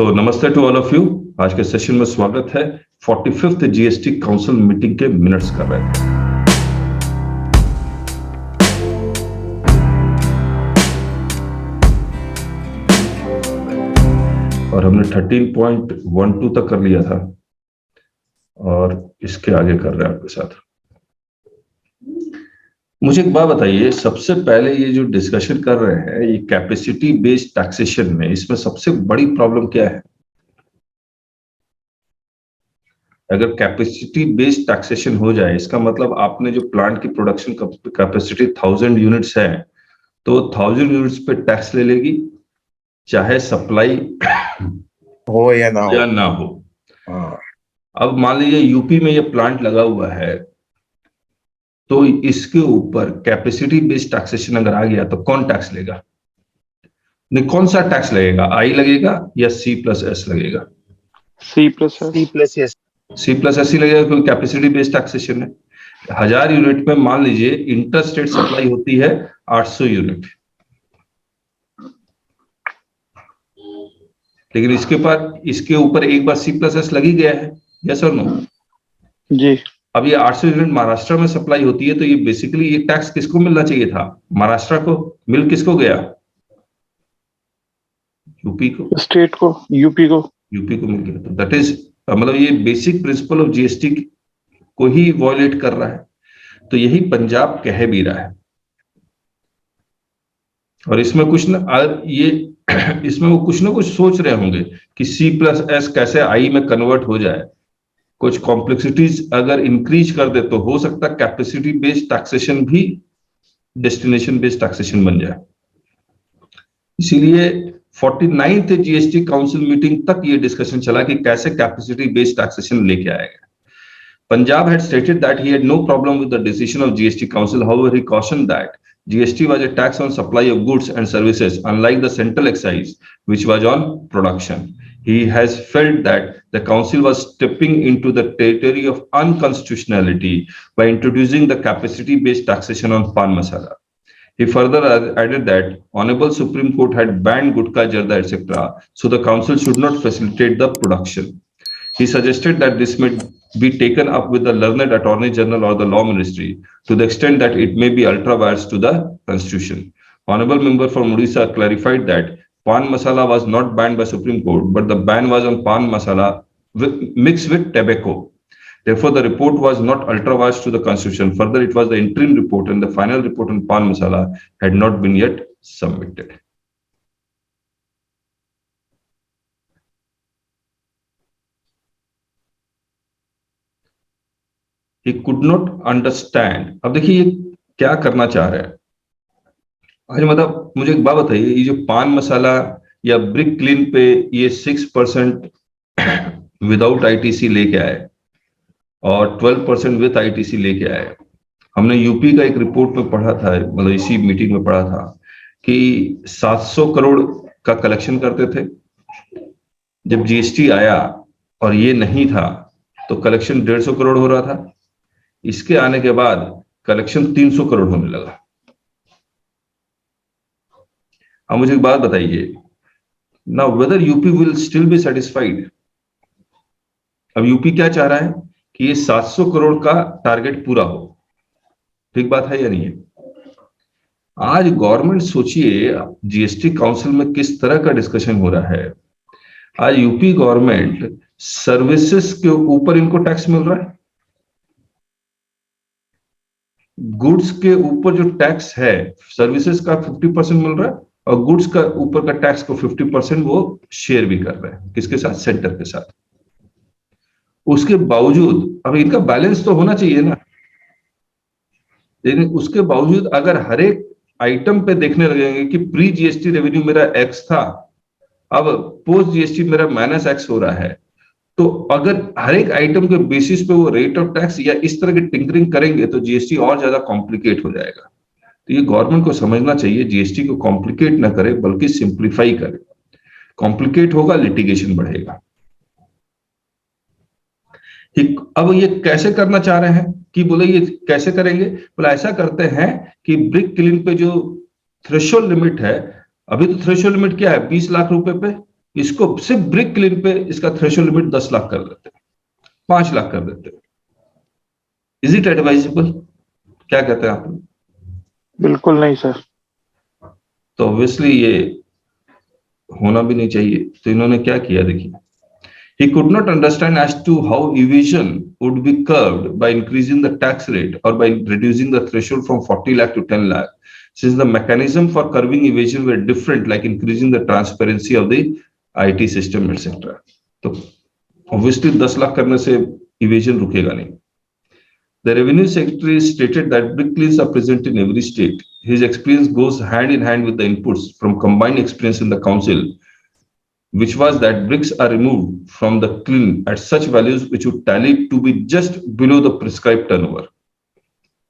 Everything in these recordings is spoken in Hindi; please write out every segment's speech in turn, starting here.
सो नमस्ते टू ऑल ऑफ यू। आज के सेशन में स्वागत है। 45th जीएसटी काउंसिल मीटिंग के मिनट्स कर रहे थे। और हमने 13.12 तक कर लिया था और इसके आगे कर रहे हैं आपके साथ। मुझे एक बात बताइए, सबसे पहले ये जो डिस्कशन कर रहे हैं ये कैपेसिटी बेस्ड टैक्सेशन में, इसमें सबसे बड़ी प्रॉब्लम क्या है? अगर कैपेसिटी बेस्ड टैक्सेशन हो जाए, इसका मतलब आपने जो प्लांट की प्रोडक्शन कैपेसिटी 1000 यूनिट्स है तो 1000 यूनिट्स पे टैक्स ले लेगी, चाहे सप्लाई हो या ना हो। हाँ। अब मान लीजिए यूपी में ये प्लांट लगा हुआ है तो इसके ऊपर कैपेसिटी बेस्ड टैक्सेशन अगर आ गया तो कौन टैक्स लेगा? नहीं, कौन सा टैक्स लगेगा? आई लगेगा या C+S लगेगा? C+S C+S ही लगेगा क्योंकि कैपेसिटी बेस्ड टैक्सेशन है। 1000 यूनिट में मान लीजिए इंटर स्टेट सप्लाई होती है 800 यूनिट, लेकिन इसके ऊपर एक बार C+S लग ही गया है। यस और नो? जी। अब ये 800 यूनिट महाराष्ट्र में सप्लाई होती है तो ये बेसिकली ये टैक्स किसको मिलना चाहिए था? महाराष्ट्र को। मिल किसको गया? यूपी को, स्टेट को, यूपी को मिल गया। तो दैट इज मतलब ये बेसिक प्रिंसिपल ऑफ जीएसटी को ही वॉयलेट कर रहा है। तो यही पंजाब कह भी रहा है और इसमें कुछ वो कुछ ना कुछ सोच रहे होंगे कि C+S कैसे आई में कन्वर्ट हो जाए। कुछ कॉम्प्लेक्सिटीज अगर इंक्रीज कर दे तो हो सकता है कैपेसिटी बेस्ड टैक्सेशन भी डेस्टिनेशन बेस्ड टैक्सेशन बन जाए। इसीलिए 49th जीएसटी काउंसिल मीटिंग तक ये डिस्कशन चला कि कैसे कैपेसिटी बेस्ड टैक्सेशन लेके आएगा। Punjab had stated that he had no problem with the decision of GST Council. However, he cautioned that GST was a tax on supply of goods and services, unlike the central excise, which was on production. He has felt that the council was stepping into the territory of unconstitutionality by introducing the capacity-based taxation on pan masala. He further added that Honorable Supreme Court had banned gutka, jarda, etc., so the council should not facilitate the production. He suggested that this may be taken up with the learned Attorney General or the Law Ministry to the extent that it may be ultra-vires to the Constitution. Honorable member from Odisha clarified that pan masala was not banned by Supreme Court, but the ban was on pan masala mixed with tobacco. Therefore, the report was not ultra-vires to the Constitution. Further, it was the interim report and the final report on pan masala had not been yet submitted. He could not understand. अब देखिए ये क्या करना चाह रहे हैं। आज मतलब मुझे एक बात बताइए, ये जो पान मसाला या ब्रिक क्लीन पे ये 6% विदाउट आईटीसी लेके आए और 12% विद आईटीसी लेके आए। हमने यूपी का एक रिपोर्ट में पढ़ा था, मतलब इसी मीटिंग में पढ़ा था कि 700 करोड़ का कलेक्शन करते थे। जब जीएसटी आया और ये नहीं था तो कलेक्शन 150 करोड़ हो रहा था। इसके आने के बाद कलेक्शन 300 करोड़ होने लगा। अब मुझे एक बात बताइए, now whether UP will still be satisfied? अब यूपी क्या चाह रहा है कि ये 700 करोड़ का टारगेट पूरा हो। ठीक बात है या नहीं है? आज गवर्नमेंट सोचिए जीएसटी काउंसिल में किस तरह का डिस्कशन हो रहा है। आज यूपी गवर्नमेंट सर्विसेज के ऊपर इनको टैक्स मिल रहा है, गुड्स के ऊपर जो टैक्स है सर्विसेज का 50% मिल रहा है और गुड्स का ऊपर का टैक्स को 50% वो शेयर भी कर रहे हैं। किसके साथ? सेंटर के साथ। उसके बावजूद अब इनका बैलेंस तो होना चाहिए ना, लेकिन उसके बावजूद अगर हर एक आइटम पे देखने लगेंगे कि प्री जीएसटी रेवेन्यू मेरा एक्स था, अब पोस्ट जीएसटी मेरा -X हो रहा है, तो अगर हर एक आइटम के बेसिस पे वो रेट ऑफ टैक्स या इस तरह की टिंकरिंग करेंगे तो जीएसटी और ज्यादा कॉम्प्लिकेट हो जाएगा। तो ये गवर्नमेंट को समझना चाहिए, जीएसटी को कॉम्प्लिकेट ना करे बल्कि सिंप्लीफाई करे। कॉम्प्लिकेट होगा, लिटिगेशन बढ़ेगा। अब ये कैसे करना चाह रहे हैं कि बोले ये कैसे करेंगे? बोले ऐसा करते हैं कि ब्रिक क्लीन पे जो थ्रेशोल्ड लिमिट है, अभी तो थ्रेशोल्ड लिमिट क्या है? 20 लाख रुपए पे इसको सिर्फ ब्रिक क्लीन पे इसका थ्रेशोल्ड लिमिट 10 लाख कर देते हैं, 5 लाख कर देते हैं। Is it advisable? क्या कहते हैं आप? बिल्कुल नहीं सर। तो ऑब्वियसली ये होना भी नहीं चाहिए। तो इन्होंने क्या किया देखिए, he could not understand as to how evasion would be curbed by increasing the tax rate or by reducing the threshold from 40 lakh to 10 lakh, since the mechanism for curbing evasion were different, like increasing the transparency of the IT system, etc. तो obviously 10 लाख करने से evasion रुकेगा नहीं। The revenue secretary stated that brick cleans are present in every state. His experience goes hand in hand with the inputs from combined experience in the council, which was that bricks are removed from the kiln at such values which would tally to be just below the prescribed turnover.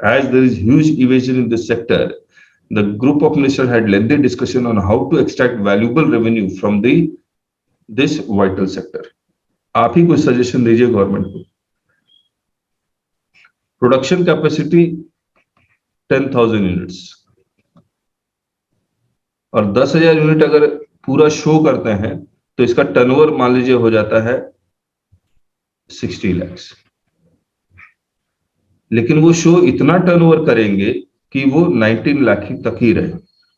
As there is huge evasion in this sector, the group of ministers had lengthy discussion on how to extract valuable revenue from this vital sector. आप ही कुछ सजेशन दीजिए गवर्नमेंट को। प्रोडक्शन कैपेसिटी 10,000 यूनिट्स और 10,000 यूनिट अगर पूरा शो करते हैं तो इसका टर्नओवर मान लीजिए हो जाता है 60 लाख। लेकिन वो शो इतना टर्नओवर करेंगे कि वो 19 लाख तक ही रहे,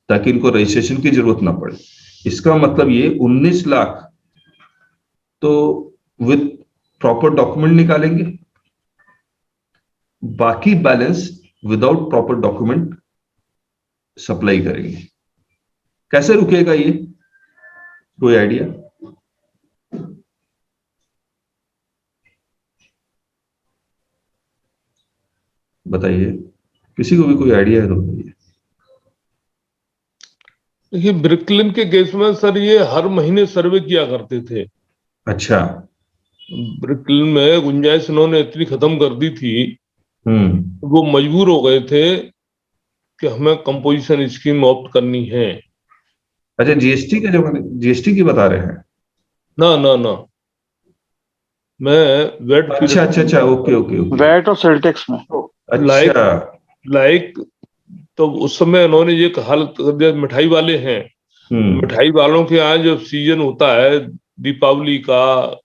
ताकि इनको रजिस्ट्रेशन की जरूरत ना पड़े। इसका मतलब ये 19 लाख तो विद प्रॉपर डॉक्यूमेंट निकालेंगे, बाकी balance without proper document supply करेंगे। कैसे रुकेगा ये? कोई आइडिया? बताइए, किसी को भी कोई आइडिया है तो बताइए। देखिए, ब्रिकलिन के केस में सर ये हर महीने सर्वे किया करते थे। अच्छा। ब्रिकलिन में गुंजाइश इन्होंने इतनी खत्म कर दी थी, वो मजबूर हो गए थे कि हमें कंपोजिशन स्कीम ऑप्ट करनी है। अच्छा, जीएसटी के जमाने, जीएसटी की बता रहे हैं? ना ना ना, मैं वेट। अच्छा अच्छा अच्छा, ओके ओके ओके। वैट और सेल टैक्स में। अच्छा। लाइक तो उस समय इन्होंने ये हालत कर दिया, मिठाई वाले हैं, मिठाई वालों के यहाँ जो सीजन होता है दीपावली का,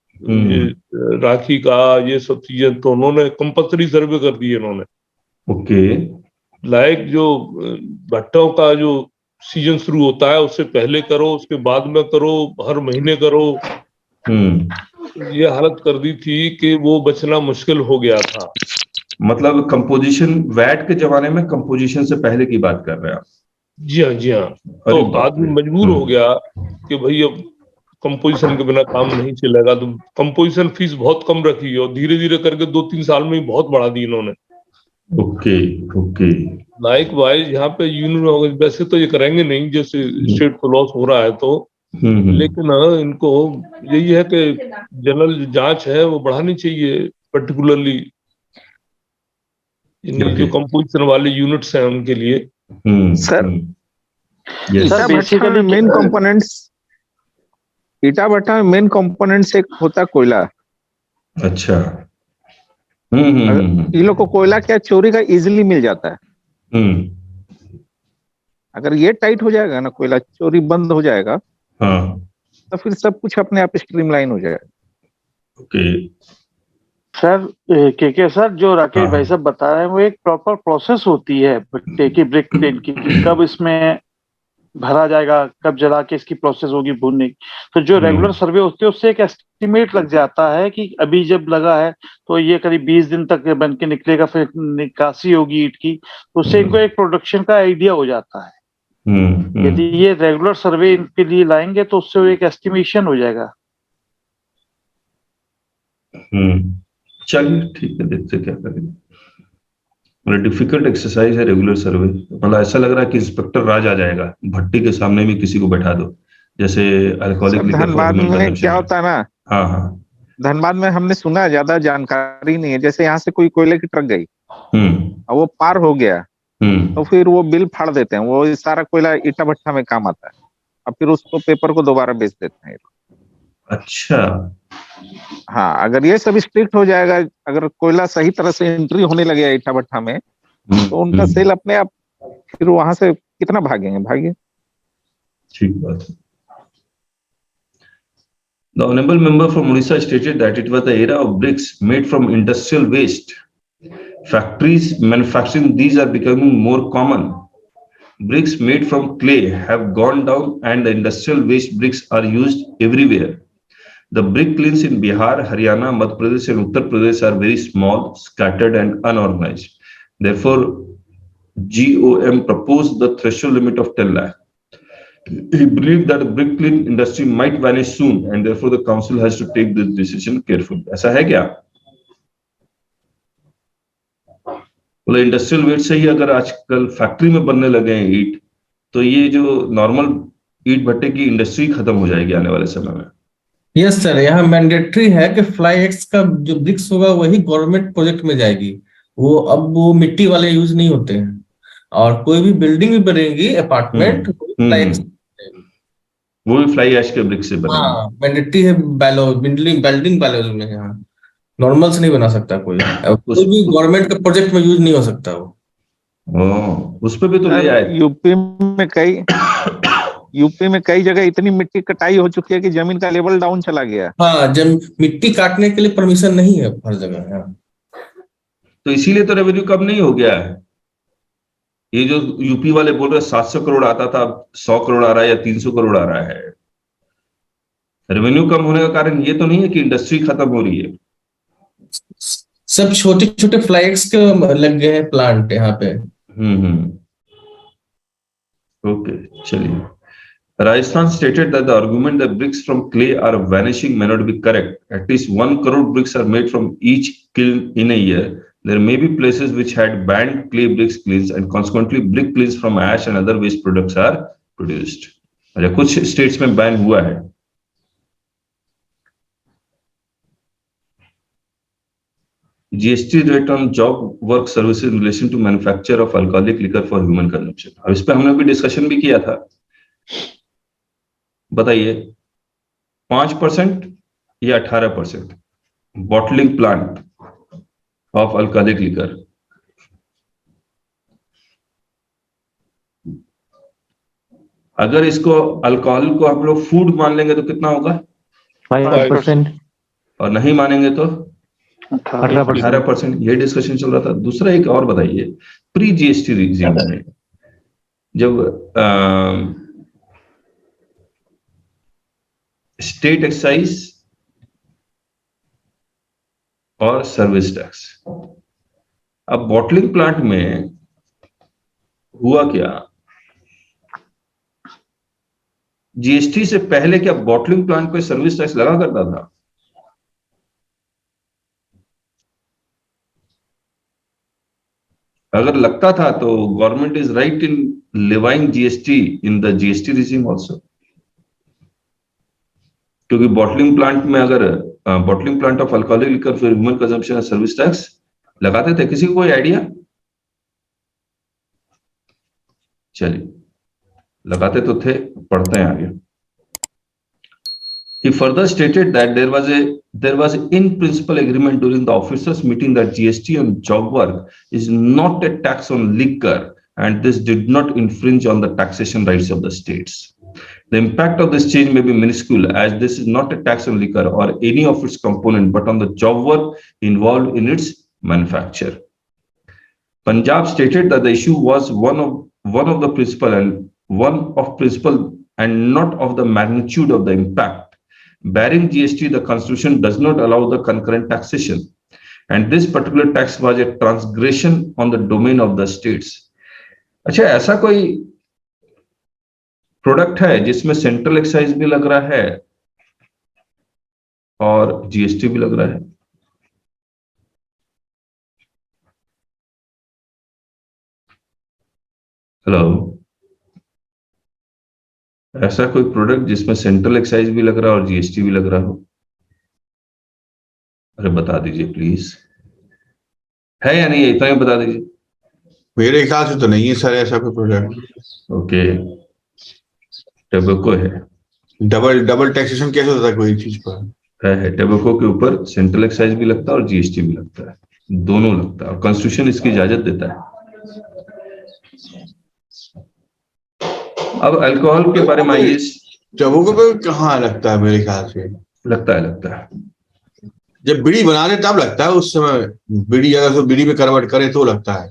राखी का, ये सब सीजन, तो उन्होंने कंपल्सरी सर्वे कर दिए इन्होंने। ओके। लाइक जो भट्टों का जो सीजन शुरू होता है उससे पहले करो, उसके बाद में करो, हर महीने करो। ये हालत कर दी थी कि वो बचना मुश्किल हो गया था। मतलब कंपोजिशन, वैट के जमाने में कंपोजिशन से पहले की बात कर रहे हैं आप? जी हाँ जी हाँ। तो आदमी मजबूर हो गया कि भाई अब कंपोजिशन के बिना काम नहीं चलेगा, तो कंपोजिशन फीस बहुत कम रखी और धीरे धीरे करके 2-3 साल में ही बहुत बढ़ा दी इन्होंने। Okay okay. लाइक वाइज यहाँ पे यूनियन वैसे तो ये करेंगे नहीं, जैसे स्टेट को लॉस हो रहा है तो, लेकिन इनको यही है कि जनरल जांच है वो बढ़ानी चाहिए, पर्टिकुलरली जो कंपोजिशन वाले यूनिट्स हैं उनके लिए। सर बेसिकली मेन कंपोनेंट्स, ईटा भट्टा में मेन कंपोनेंट्स एक होता है कोयला। अच्छा। ये लोग को कोयला क्या चोरी का इजीली मिल जाता है। अगर ये टाइट हो जाएगा ना, कोयला चोरी बंद हो जाएगा, तो फिर सब कुछ अपने आप स्ट्रीमलाइन हो जाएगा। ओके सर के सर, जो राकेश भाई साहब बता रहे हैं वो एक प्रॉपर प्रोसेस होती है भट्टे की, ब्रिक क्लीन की, कब इसमें भरा जाएगा, कब जला के इसकी प्रोसेस होगी भूनने की। तो जो रेगुलर सर्वे होती है उससे एक एस्टिमेट लग जाता है कि अभी जब लगा है तो ये करीब 20 दिन तक बन के निकलेगा, फिर निकासी होगी ईंट की, तो उससे इनको एक प्रोडक्शन का आइडिया हो जाता है। यदि ये रेगुलर सर्वे इनके लिए लाएंगे तो उससे एक एस्टिमेशन हो जाएगा। चलिए ठीक है, देखते क्या करेंगे। मतलब डिफिकल्ट एक्सरसाइज है रेगुलर सर्वे। मतलब ऐसा लग रहा है कि इंस्पेक्टर राज आ जाएगा, भट्टी के सामने भी किसी को बैठा दो, जैसे अल्कोहलिक लिकर धनबाद में क्या होता है ना। हाँ हाँ। धनबाद में हमने सुना, ज्यादा जानकारी नहीं है, जैसे यहाँ से कोई कोयले की ट्रक गई और वो पार हो गया, तो फिर वो बिल फाड़ देते हैं, वो सारा कोयला ईटा भट्टा में काम आता है, और फिर उसको पेपर को दोबारा बेच देते हैं। अच्छा। हाँ, अगर ये सब स्ट्रिक्ट हो जाएगा, अगर कोयला सही तरह से एंट्री होने लगेगा ईटा भट्टा में, तो उनका सेल अपने आप, फिर वहां से कितना भागेंगे। ठीक बात है। The honorable member from Odisha stated that it was the era of bricks made from industrial waste. Factories manufacturing these are becoming more common. Bricks made from clay have gone down and the industrial waste bricks are used everywhere. The brick kilns in Bihar, Haryana, Madhya Pradesh and Uttar Pradesh are very small, scattered and unorganized. Therefore, GOM proposed the threshold limit of 10 lakh. He believed that the brick kiln industry might vanish soon and therefore the council has to take this decision carefully. ऐसा है क्या? बोले इंडस्ट्रियल वेस्ट से ही अगर आजकल फैक्ट्री में बनने लगे हैं ईट, तो ये जो नॉर्मल ईट भट्टे की इंडस्ट्री खत्म हो जाएगी आने वाले समय में। यस सर, यहाँ मैंडेटरी है कि फ्लाई एक्स का जो ब्रिक्स होगा वही गवर्नमेंट प्रोजेक्ट में जाएगी। वो मिट्टी वाले यूज नहीं होते हैं, और कोई भी बिल्डिंग भी बनेगी अपार्टमेंट वो भी फ्लाई ऐश के ब्रिक से बनेगी। हाँ, मैंडेटरी है बिल्डिंग बायोलॉजी में। यहाँ नॉर्मल से नहीं बना सकता कोई भी गवर्नमेंट के प्रोजेक्ट में यूज नहीं हो सकता वो। उस पर भी तो ले आए। यूपी में कई जगह इतनी मिट्टी कटाई हो चुकी है कि जमीन का लेवल डाउन चला गया। हाँ, मिट्टी काटने के लिए परमिशन नहीं है हर जगह। तो इसीलिए तो रेवेन्यू कम नहीं हो गया है। ये जो यूपी वाले बोल रहे 700 करोड़ आता था, 100 करोड़ आ रहा है या 300 करोड़ आ रहा है। रेवेन्यू कम होने का कारण ये तो नहीं है कि इंडस्ट्री खत्म हो रही है। सब छोटे छोटे फ्लाइट्स के लग गए हैं प्लांट यहाँ पे। ओके, चलिए। Rajasthan stated that the argument that bricks from clay are vanishing may not be correct. At least 1 crore bricks are made from each kiln in a year. There may be places which had banned clay bricks kilns and consequently brick kilns from ash and other waste products are produced. अच्छा, कुछ states में बैन हुआ है। GST rate on job work services in relation to manufacture of alcoholic liquor for human consumption. अब इस पे हमने भी डिस्कशन भी किया था। बताइए 5% या 18% bottling plant of alcoholic liquor. अगर इसको अल्कोहल को हम लोग फूड मान लेंगे तो कितना होगा? 5%। और नहीं मानेंगे तो 18%। ये डिस्कशन चल रहा था। दूसरा एक और बताइए, प्री जीएसटी रिजीम में जब स्टेट एक्साइज और सर्विस टैक्स, अब बॉटलिंग प्लांट में हुआ क्या? जीएसटी से पहले क्या बॉटलिंग प्लांट पे सर्विस टैक्स लगा करता था? अगर लगता था तो government is right in levying GST in the GST regime also, क्योंकि बॉटलिंग प्लांट में अगर bottling plant of alcoholic liquor for human consumption service tax लगाते थे। किसी को कोई आइडिया? चलिए, लगाते तो थे, पढ़ते हैं आगे। He further stated that there was in principle agreement during the officers meeting that GST on job work is not a tax on liquor and this did not infringe on the taxation rights of the states. The impact of this change may be minuscule as this is not a tax on liquor or any of its component but on the job work involved in its manufacture. Punjab stated that the issue was one of the principle and not of the magnitude of the impact. Barring GST, the Constitution does not allow the concurrent taxation, and this particular tax was a transgression on the domain of the states. अच्छा, ऐसा कोई प्रोडक्ट है जिसमें सेंट्रल एक्साइज भी लग रहा है और जीएसटी भी लग रहा है? हेलो, ऐसा कोई प्रोडक्ट जिसमें सेंट्रल एक्साइज भी लग रहा है और जीएसटी भी लग रहा हो? अरे बता दीजिए प्लीज, है या नहीं है? इतना ही बता दीजिए। मेरे ख्याल से तो नहीं है सर ऐसा कोई प्रोडक्ट। ओके, टैबेको है। डबल टैक्सेशन कैसे होता है कोई चीज पर? है टैबेको के ऊपर सेंट्रल एक्साइज भी लगता है और जीएसटी भी लगता है, दोनों लगता है और कॉन्स्टिट्यूशन इसकी इजाजत देता है। अब अल्कोहल के बारे में आइए। टैबेको पे कहाँ लगता है? मेरे ख्याल से लगता है जब बीड़ी बना रहे तब लगता है, उस समय बीड़ी अगर उसको बीड़ी में कन्वर्ट करे तो लगता है।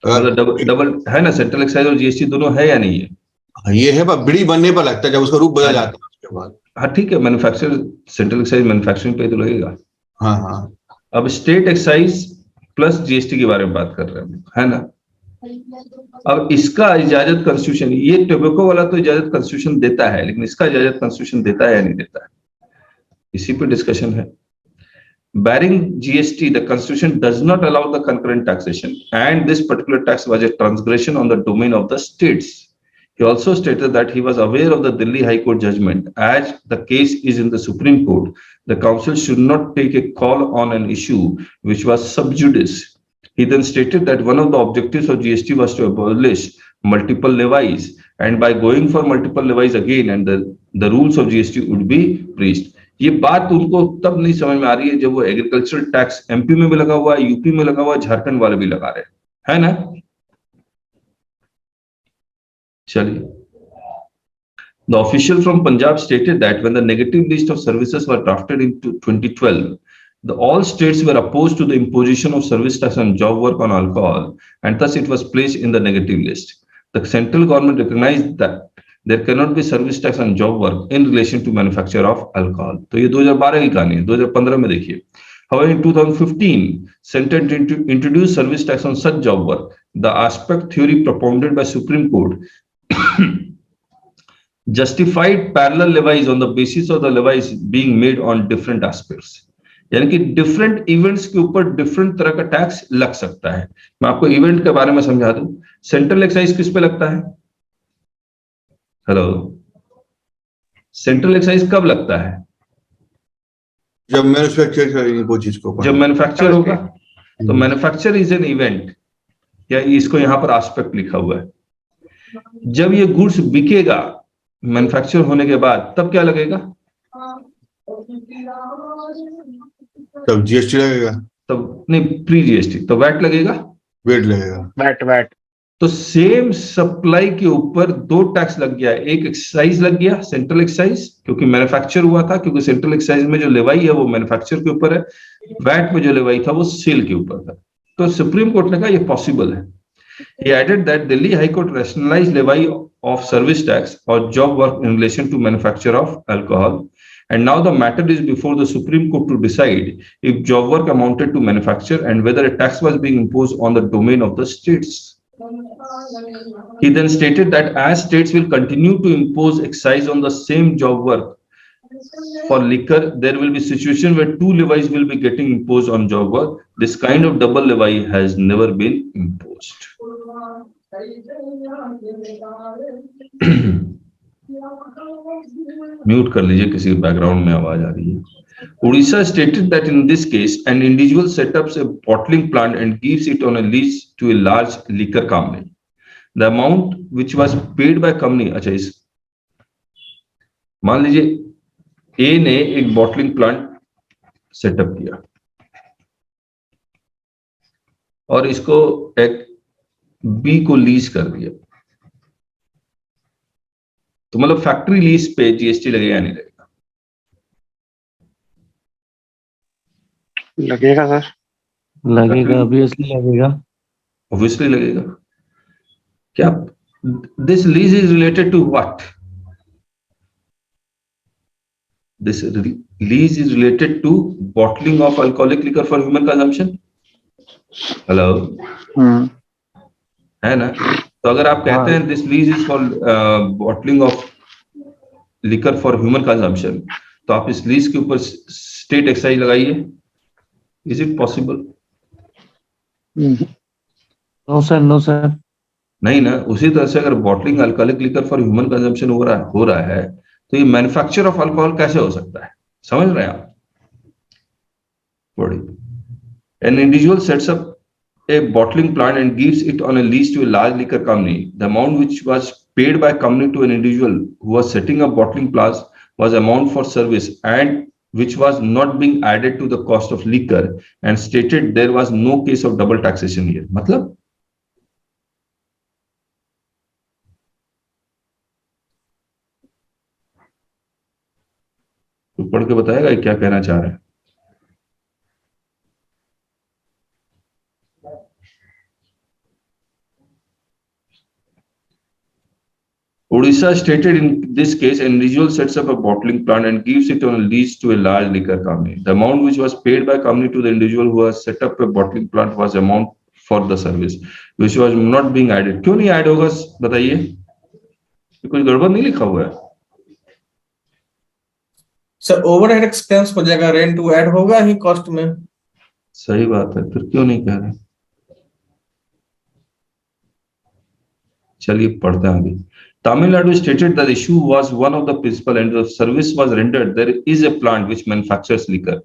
मतलब डबल है ना, सेंट्रल एक्साइज और जीएसटी दोनों है या नहीं है? ये है, पर बीड़ी बनने पर लगता है, जब उसका रूप बदल जाता है उसके बाद। हाँ ठीक है, मैन्युफैक्चर सेंट्रल एक्साइज मैन्युफैक्चरिंग पे तो लगेगा। हाँ हाँ। अब स्टेट एक्साइज प्लस जीएसटी के बारे में बात कर रहे हैं, है ना। अब इसका इजाजत कॉन्स्टिट्यूशन, ये टोबैको वाला तो इजाजत कॉन्स्टिट्यूशन देता है, लेकिन इसका इजाजत कॉन्स्टिट्यूशन देता है या नहीं देता है, इसी पे डिस्कशन है। Barring GST, the Constitution does not allow the concurrent taxation, and this particular tax was a transgression on the domain of the states. He also stated that he was aware of the Delhi High Court judgment. As the case is in the Supreme Court, the Council should not take a call on an issue which was sub judice. He then stated that one of the objectives of GST was to abolish multiple levies, and by going for multiple levies again, and the rules of GST would be breached. ये बात उनको तब नहीं समझ में आ रही है जब वो एग्रीकल्चरल टैक्स एमपी में भी लगा हुआ है, यूपी में लगा हुआ है, झारखंड वाले भी लगा रहे हैं, है ना। चलिए, The official from Punjab stated that when the negative list of services were drafted in 2012, all states were opposed to the imposition of service tax on job work on alcohol, and thus it was placed in the negative list. The central government recognized that there cannot be service tax on job work in relation to manufacture of alcohol. तो ये 2012 की कहानी है, 2015 में देखिए। However, in 2015, Center introduced service tax on such job work. The aspect theory propounded by Supreme Court justified parallel levies on the basis of the levies being made on different aspects. यानी कि डिफरेंट इवेंट्स के ऊपर डिफरेंट तरह का टैक्स लग सकता है। मैं आपको इवेंट के बारे में समझा दूं। सेंट्रल एक्साइज किस पे लगता है? हेलो, सेंट्रल एक्साइज कब लगता है? जब मैन्युफैक्चर करेंगे कोई चीज को, जब मैन्युफैक्चर होगा। तो मैन्युफैक्चर इज एन इवेंट, या इसको यहां पर एस्पेक्ट लिखा हुआ है। जब ये गुड्स बिकेगा मैन्युफैक्चर होने के बाद, तब क्या लगेगा? तब जीएसटी लगेगा। तब नहीं, प्री जीएसटी, तो वैट लगेगा। वेट लगेगा, वैट। तो सेम सप्लाई के ऊपर दो टैक्स लग गया। एक एक्साइज लग गया, सेंट्रल एक्साइज, क्योंकि मैन्युफैक्चर हुआ था, क्योंकि सेंट्रल एक्साइज में जो लेवाई है वो मैन्युफैक्चर के ऊपर है। वैट में जो लेवाई था वो सेल के ऊपर था। तो सुप्रीम कोर्ट ने कहा ये पॉसिबल है। He added that Delhi High Court rationalized levy of service tax or job work in relation to manufacture of alcohol, and now the matter is before the Supreme Court to decide if job work amounted to manufacture and whether a tax was being imposed on the domain of the states. He then stated that as states will continue to impose excise on the same job work for liquor, there will be situation where two levies will be getting imposed on job work. This kind of double levy has never been imposed. Mute कर लीजिए, किसी के बैकग्राउंड में आवाज आ रही है। Odisha stated that in this case, an individual sets up a bottling plant and gives it on a lease to a large liquor company. The amount which was paid by company, अच्छा इस मान लीजिए ए ने एक बॉटलिंग प्लांट सेटअप किया और इसको एक बी को लीज कर दिया, तो मतलब फैक्ट्री लीज पे जीएसटी लगेगा या नहीं लगेगा? लगेगा सर, लगेगा, ऑब्वियसली लगेगा। ऑब्वियसली लगेगा। क्या this lease is related to what? This lease is related to bottling of alcoholic liquor for human consumption. Hello, है ना? तो अगर आप कहते हैं this lease is for bottling of liquor for human consumption, तो आप इस लीज के ऊपर स्टेट एक्साइज लगाइए। Is it possible? No sir, no sir. नहीं ना। उसी तरह से अगर bottling alcoholic liquor for human consumption हो रहा है तो ये मैन्युफैक्चर ऑफ अल्कोहल कैसे हो सकता है? समझ रहे हैं आप? बड़ी an individual sets up a bottling plant and gives it on a lease to a large liquor company. The amount which was paid by company to an individual who was setting up bottling plants was amount for service and which was not being added to the cost of liquor, and stated there was no case of double taxation here. मतलब तो पढ़ के बताएगा क्या कहना चाह रहे हैं। Odisha stated in this case, an individual sets up a bottling plant and gives it on a lease to a large liquor company. The amount which was paid by company to the individual who has set up a bottling plant was amount for the service, which was not being added. क्यों नहीं ऐड होगा बताइए, कुछ गड़बड़ नहीं लिखा हुआ है। सर ओवरहेड एक्सपेंस हो जाएगा, रेंट वो ऐड होगा ही कॉस्ट में। सही बात है, फिर क्यों नहीं कह रहे। चलिए पढ़ते हैं आगे। Tamil Nadu stated that the issue was one of the principal and the service was rendered. There is a plant which manufactures liquor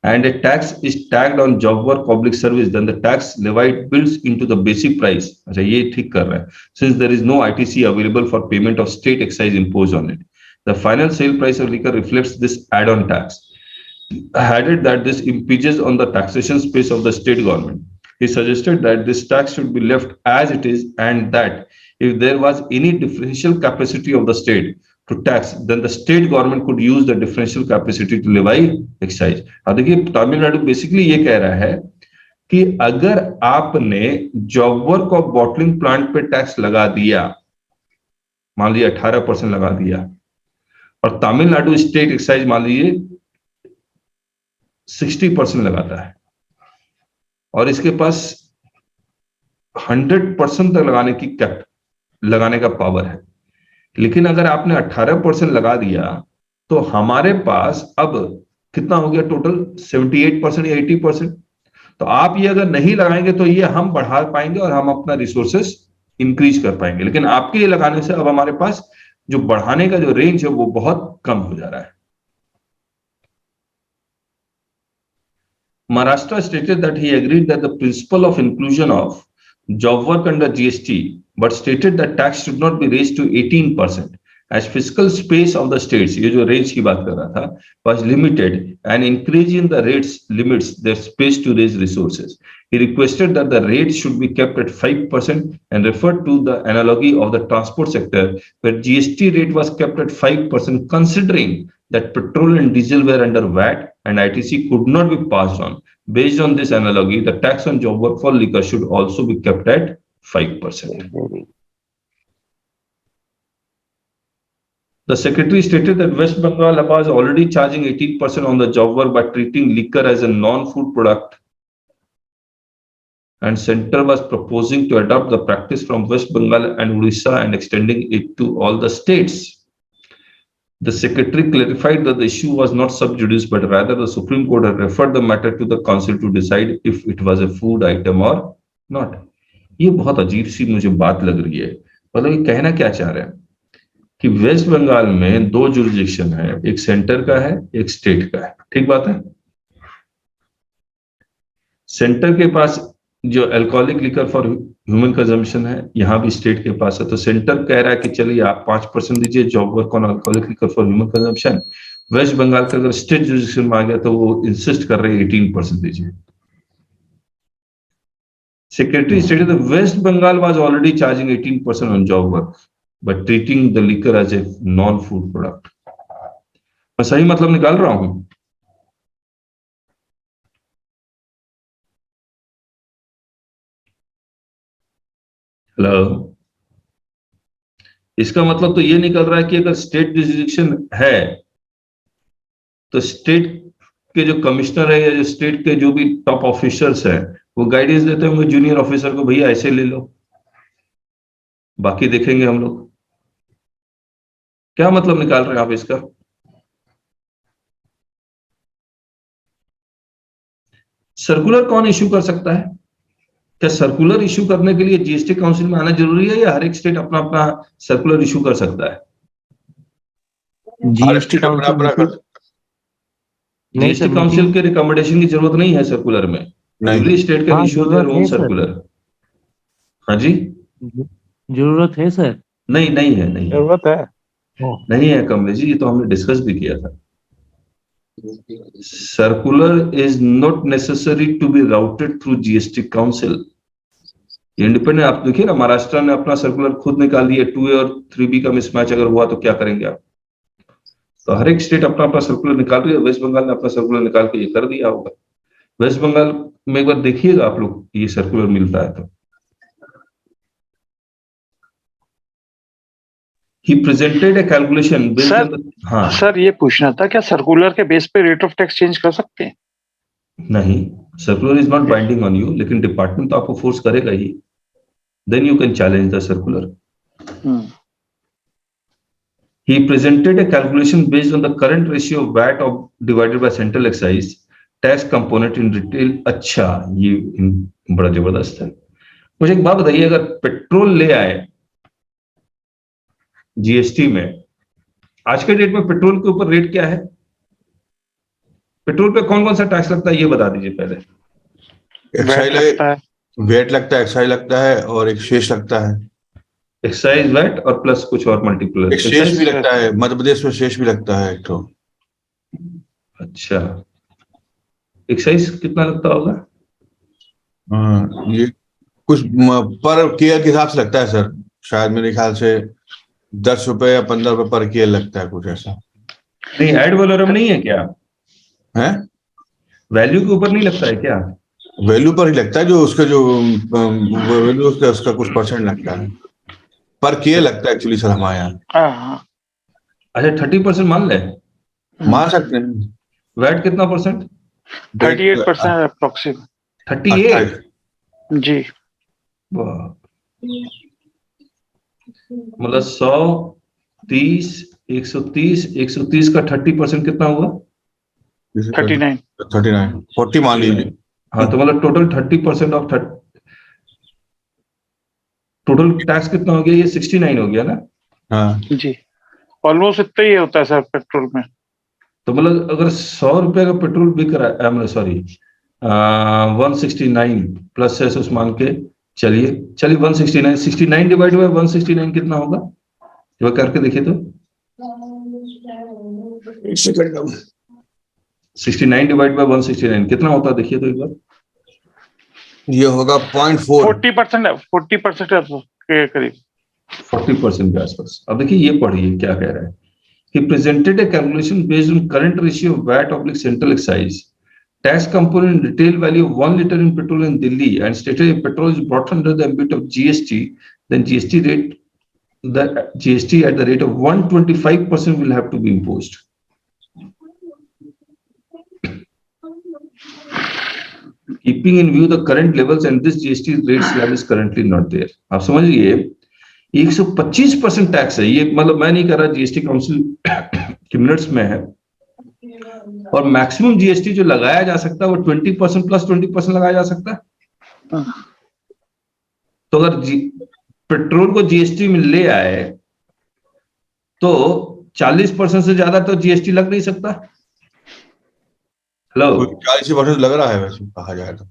and a tax is tagged on job work public service. Then the tax levied builds into the basic price. अच्छा ये ठीक कर रहा है। Since there is no ITC available for payment of state excise imposed on it, the final sale price of liquor reflects this add-on tax. Added that this impinges on the taxation space of the state government. He suggested that this tax should be left as it is and that if there was any differential capacity of the state to tax, then the state government could use the differential capacity to levy excise. अब देखिए तमिलनाडु बेसिकली ये कह रहा है कि अगर आपने जॉब वर्क और बॉटलिंग प्लांट पे टैक्स लगा दिया, मान लीजिए 18% लगा दिया, और तमिलनाडु स्टेट एक्साइज मान लीजिए 60% लगाता है और इसके पास 100% तक लगाने का पावर है, लेकिन अगर आपने 18% लगा दिया तो हमारे पास अब कितना हो गया टोटल 78% या 80%। तो आप ये अगर नहीं लगाएंगे तो ये हम बढ़ा पाएंगे और हम अपना रिसोर्सेस इंक्रीज कर पाएंगे, लेकिन आपके ये लगाने से अब हमारे पास जो बढ़ाने का जो रेंज है वो बहुत कम हो जा रहा है। Maharashtra stated that he agreed that the principle of inclusion of job work under GST, but stated that tax should not be raised to 18%, as fiscal space of the states, ये जो range की बात कर रहा था, was limited and increasing the rates limits their space to raise resources. He requested that the rate should be kept at 5% and referred to the analogy of the transport sector, where GST rate was kept at 5%, considering that petrol and diesel were under VAT and ITC could not be passed on. Based on this analogy, the tax on job work for liquor should also be kept at 5%. The secretary stated that West Bengal was already charging 18% on the job work by treating liquor as a non-food product, and Center was proposing to adopt the practice from West Bengal and Odisha and extending it to all the states. The secretary clarified that the issue was not sub judice, but rather the Supreme Court had referred the matter to the council to decide if it was a food item or not. ये बहुत अजीब सी मुझे बात लग रही है। मतलब ये कहना क्या चाह रहे हैं कि वेस्ट बंगाल में दो जुरिडिक्शन है, एक सेंटर का है, एक स्टेट का है। ठीक बात है। सेंटर के पास जो alcoholic liquor for human consumption है, यहां भी स्टेट के पास है। तो सेंटर कह रहा है कि चलिए आप 5% दीजिए job work on alcoholic liquor for human consumption. West Bengal का अगर स्टेट जुरिडिक्शन में आ गया तो वो इंसिस्ट कर रहे हैं 18% दीजिए। Secretary stated that West Bengal was already charging 18% on job work, but treating the liquor as a non-food product. मैं सही मतलब निकाल रहा हूं? हेलो, इसका मतलब तो ये निकल रहा है कि अगर स्टेट जुरिडिक्शन है तो स्टेट के जो कमिश्नर है या जो स्टेट के जो भी टॉप ऑफिसर्स हैं वो गाइडेंस देते होंगे जूनियर ऑफिसर को, भैया ऐसे ले लो, बाकी देखेंगे हम लोग। क्या मतलब निकाल रहे हैं आप इसका? सर्कुलर कौन इश्यू कर सकता है? क्या सर्कुलर इश्यू करने के लिए जीएसटी काउंसिल में आना जरूरी है या हर एक स्टेट अपना अपना सर्कुलर इश्यू कर सकता है? जीएसटी काउंसिल के रिकमेंडेशन की जरूरत नहीं है सर्कुलर में। Every state can issue their own circular. हाँ जी, जरूरत है सर? नहीं है, नहीं जरूरत है, नहीं है कमलेश जी, ये तो हमने डिस्कस भी किया था। Circular is not necessary to be routed through GST council. Independent आप देखिए ना, महाराष्ट्र ने अपना सर्कुलर खुद निकाल दिया। 2A और 3B का मिसमैच अगर हुआ तो क्या करेंगे आप? तो हर एक स्टेट अपना अपना सर्कुलर निकाल रही है। वेस्ट बंगाल ने अपना सर्कुलर निकाल के ये कर दिया होगा। वेस्ट बंगाल में एक बार देखिएगा आप लोग, ये सर्कुलर मिलता है तो। He presented a calculation based sir, on the, हाँ सर ये पूछना था, क्या सर्कुलर के बेस पे रेट ऑफ टैक्स चेंज कर सकते हैं? नहीं, circular is not binding on you, लेकिन डिपार्टमेंट तो आपको फोर्स करेगा ही, then you can challenge the circular. He presented a calculation based on the current ratio of VAT of divided by central excise tax component in retail। अच्छा, ये बड़ा जबरदस्त है। मुझे एक बात बताइए, अगर पेट्रोल ले आए जीएसटी में, आज के डेट में पेट्रोल के ऊपर रेट क्या है? पेट्रोल पे कौन कौन सा टैक्स लगता है ये बता दीजिए पहले। एक्साइज लगता है, वेट लगता है, एक्साइज लगता है और एक शेष लगता है। एक्साइज, वेट और प्लस कुछ और मल्टीपल। एक शेष भी लगता है, मध्य प्रदेश में शेष भी लगता है एक तो। अच्छा, एक्साइज कितना लगता होगा? ये कुछ पर केएल के हिसाब से लगता है सर, शायद मेरे ख्याल से 10 रुपए या 15 रुपए पर केएल लगता है, कुछ ऐसा। नहीं, एड वैलोरम नहीं है क्या? है, वैल्यू के ऊपर नहीं लगता है क्या? वैल्यू पर ही लगता है, जो उसका जो वैल्यू उसका कुछ परसेंट लगता है, पर केएल लगता है एक्चुअली सर हमारे यहाँ। अच्छा, 30% मान ले, मान सकते हैं। वैट कितना परसेंट? 38% अप्रोक्सीमेट। 38 जी, मतलब 100, 30, 130, 130 का 30% कितना हुआ? 39, 40 मान लीजिए। हाँ, तो मतलब टोटल 30% ऑफ टोटल टैक्स कितना हो गया? ये 69 हो गया ना? हाँ जी, ऑलमोस्ट इतना ही होता है सर पेट्रोल में। तो मतलब अगर 100 रुपए का पेट्रोल बिक रहा है, सॉरी 169 प्लस सेस उस मान के चलिए 169, 69 डिवाइड बाय 169 कितना होगा? ये करके देखिए तो। 69 डिवाइड बाय 169 कितना होता है? देखिए तो एक बार। ये होगा 0.4। 40% के करीब, 40% के आसपास। अब देखिए ये पढ़िए क्या कह रहा है। He presented a calculation based on current ratio of VAT/central excise tax component in retail value of 1 liter in petrol in Delhi and stated if petrol is brought under the ambit of GST, then GST at the rate of 125% will have to be imposed. Keeping in view the current levels and this GST rate slab is currently not there. आप समझिए 125% टैक्स है ये, मतलब मैं नहीं कर रहा, जीएसटी काउंसिल के मिनट्स में है। और मैक्सिमम जीएसटी जो लगाया जा सकता है वो 20% प्लस 20% लगाया जा सकता है। तो अगर पेट्रोल को जीएसटी में ले आए तो 40% से ज्यादा तो जीएसटी लग नहीं सकता। हेलो, 40% लग रहा है वैसे कहा जाए तो।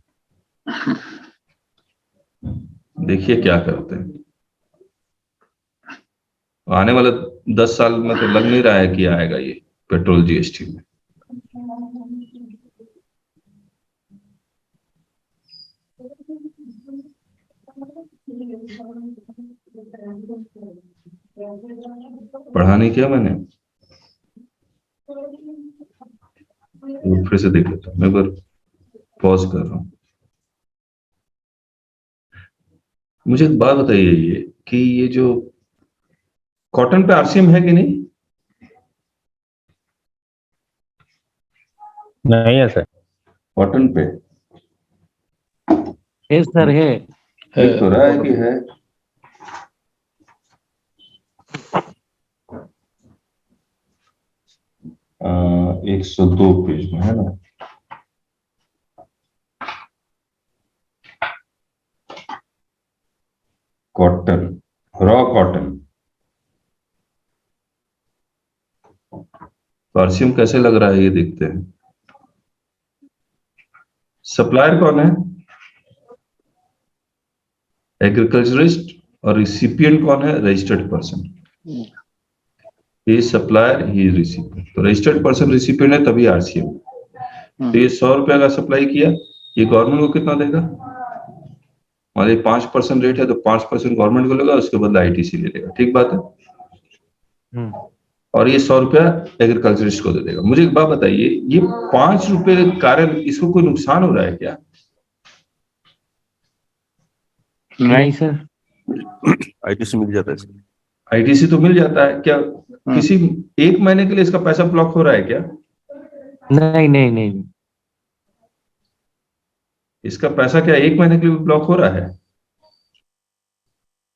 देखिए क्या करते हैं, आने वाले 10 साल में तो लग नहीं रहा है कि आएगा ये पेट्रोल जीएसटी में। पढ़ा नहीं क्या मैंने? फिर से देख लेता हूँ, मैं एक बार पॉज कर रहा हूँ। मुझे एक बात बताइए ये कि ये जो कॉटन पे आरसीएम है कि नहीं? नहीं है सर। कॉटन पे है सर, है तो रहा है कि है। आ, 102 पेज में है ना। कॉटन, रॉ कॉटन, आरसीएम कैसे लग रहा है ये देखते हैं। सप्लायर कौन है? एग्रीकल्चरिस्ट। और रिसिपिएंट कौन है? Registered person. ये सप्लायर, ही रिसिपिएंट। तो रजिस्टर्ड पर्सन रिसिपिएंट है तभी आरसीएम। तो ये 100 रुपए का सप्लाई किया, ये गवर्नमेंट को कितना देगा? मान लीजिए 5% रेट है तो 5% गवर्नमेंट को लेगा, उसके बदले आईटीसी ले लेगा। ठीक बात है। और ये 100 रुपया एग्रीकल्चरिस्ट को दे देगा। मुझे एक बात बताइए, ये 5 रुपए के कारण इसको कोई नुकसान हो रहा है क्या? नहीं सर। आईटीसी मिल जाता है। आईटीसी तो मिल जाता है क्या? किसी एक महीने के लिए इसका पैसा ब्लॉक हो रहा है क्या? नहीं नहीं नहीं। इसका पैसा क्या एक महीने के लिए ब्लॉक हो रहा है?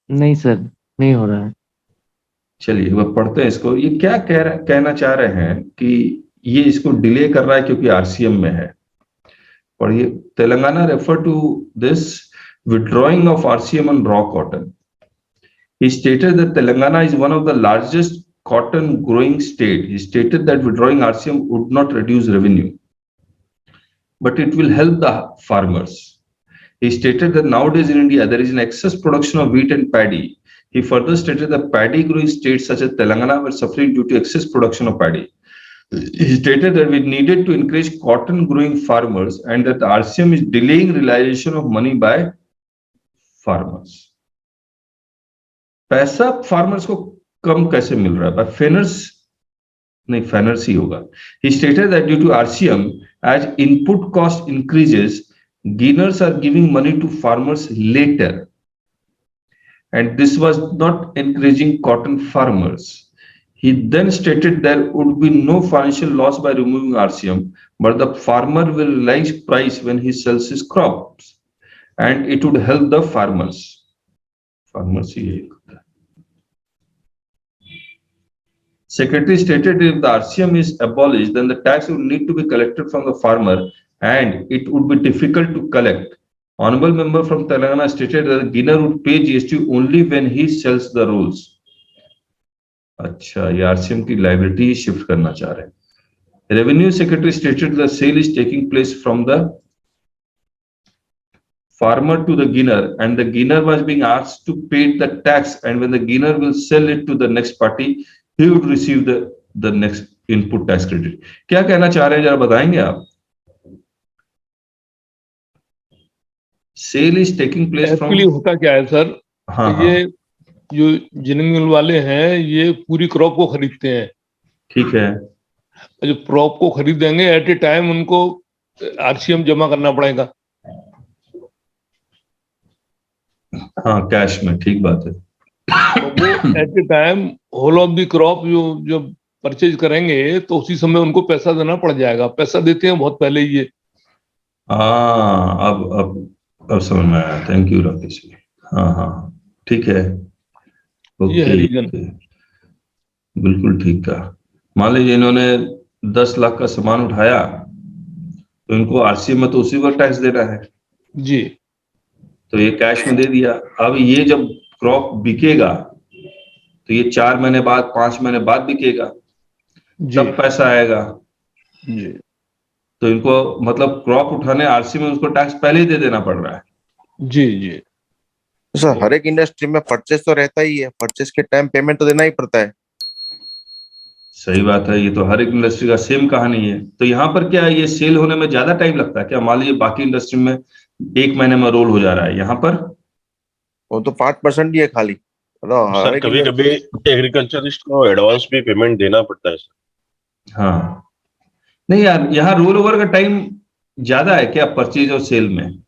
नहीं सर, नहीं हो रहा है। चलिए वह पढ़ते हैं इसको। ये क्या कहना चाह रहे हैं कि ये इसको डिले कर रहा है क्योंकि आरसीएम में है। पढ़िए, Telangana refer to this withdrawing of RCM on raw cotton. He stated that Telangana is one of the largest cotton growing state. He stated that withdrawing RCM would not reduce revenue, but it will help the farmers. He stated that nowadays in India there is an excess production of wheat and paddy. He further stated that paddy growing states such as Telangana were suffering due to excess production of paddy. He stated that we needed to encourage cotton growing farmers and that the RCM is delaying realization of money by farmers. पैसा फार्मर्स को कम कैसे मिल रहा है? बाय फेनर्स नहीं, फेनर्स ही होगा। He stated that due to RCM, as input cost increases, gleaners are giving money to farmers later, and this was not encouraging cotton farmers. He then stated there would be no financial loss by removing RCM, but the farmer will realize price when he sells his crops, and it would help the farmers. Farmers ही एक होता है। Secretary stated if the RCM is abolished, then the tax would need to be collected from the farmer, and it would be difficult to collect. Honorable member from Telangana stated that the gleaner would pay GST only when he sells the rolls. अच्छा, ये आरसीएम की लाइबिलिटी शिफ्ट करना चाह रहे हैं। Revenue secretary stated the sale is taking place from the farmer to the gleaner, and the gleaner was being asked to pay the tax, and when the gleaner will sell it to the next party, he would receive the next input tax credit. क्या कहना चाह रहे हैं जरा बताएंगे आप? Sale is taking place from, actually होता क्या है सर, ये जो जिनिंग मिल वाले हैं ये पूरी क्रॉप को खरीदते हैं। ठीक है। जो क्रॉप को खरीदेंगे एट ए टाइम उनको आरसीएम जमा करना पड़ेगा। हाँ, कैश में, ठीक बात है। तो वो at a time whole of the crop जो परचेज करेंगे तो उसी समय उनको पैसा देना पड़ जाएगा। पैसा देते हैं बहुत पहले ये। हाँ, अब समझ में आया। Thank you Rakesh ji. हाँ, ठीक है। ये है रीजन। बिल्कुल ठीक कहा। मान लीजिए इन्होंने 10 लाख का सामान उठाया तो इनको आरसीएम में तो उसी पर टैक्स देना है जी, तो ये कैश में दे दिया। अब ये जब क्रॉप बिकेगा तो ये 4 महीने बाद 5 महीने बाद बिकेगा, तब पैसा आएगा जी। तो इनको मतलब क्रॉप उठाने आरसी में उसको टैक्स पहले ही दे देना पड़ रहा है। जी सर, हर एक इंडस्ट्री में परचेस तो रहता ही है, परचेस के टाइम पेमेंट तो देना ही पड़ता है। सही बात है, ये तो हर एक इंडस्ट्री का सेम कहानी है। तो यहाँ पर क्या ये सेल होने में ज्यादा टाइम लगता है क्या? मान लीजिए बाकी इंडस्ट्री में 1 महीने में रोल हो जा रहा है, यहाँ पर वो तो 5% ही है खाली। सर कभी कभी एग्रीकल्चरिस्ट को एडवांस भी पेमेंट देना पड़ता है सर। हाँ, नहीं यार, यहाँ रोल ओवर का टाइम ज्यादा है क्या परचेज और सेल में?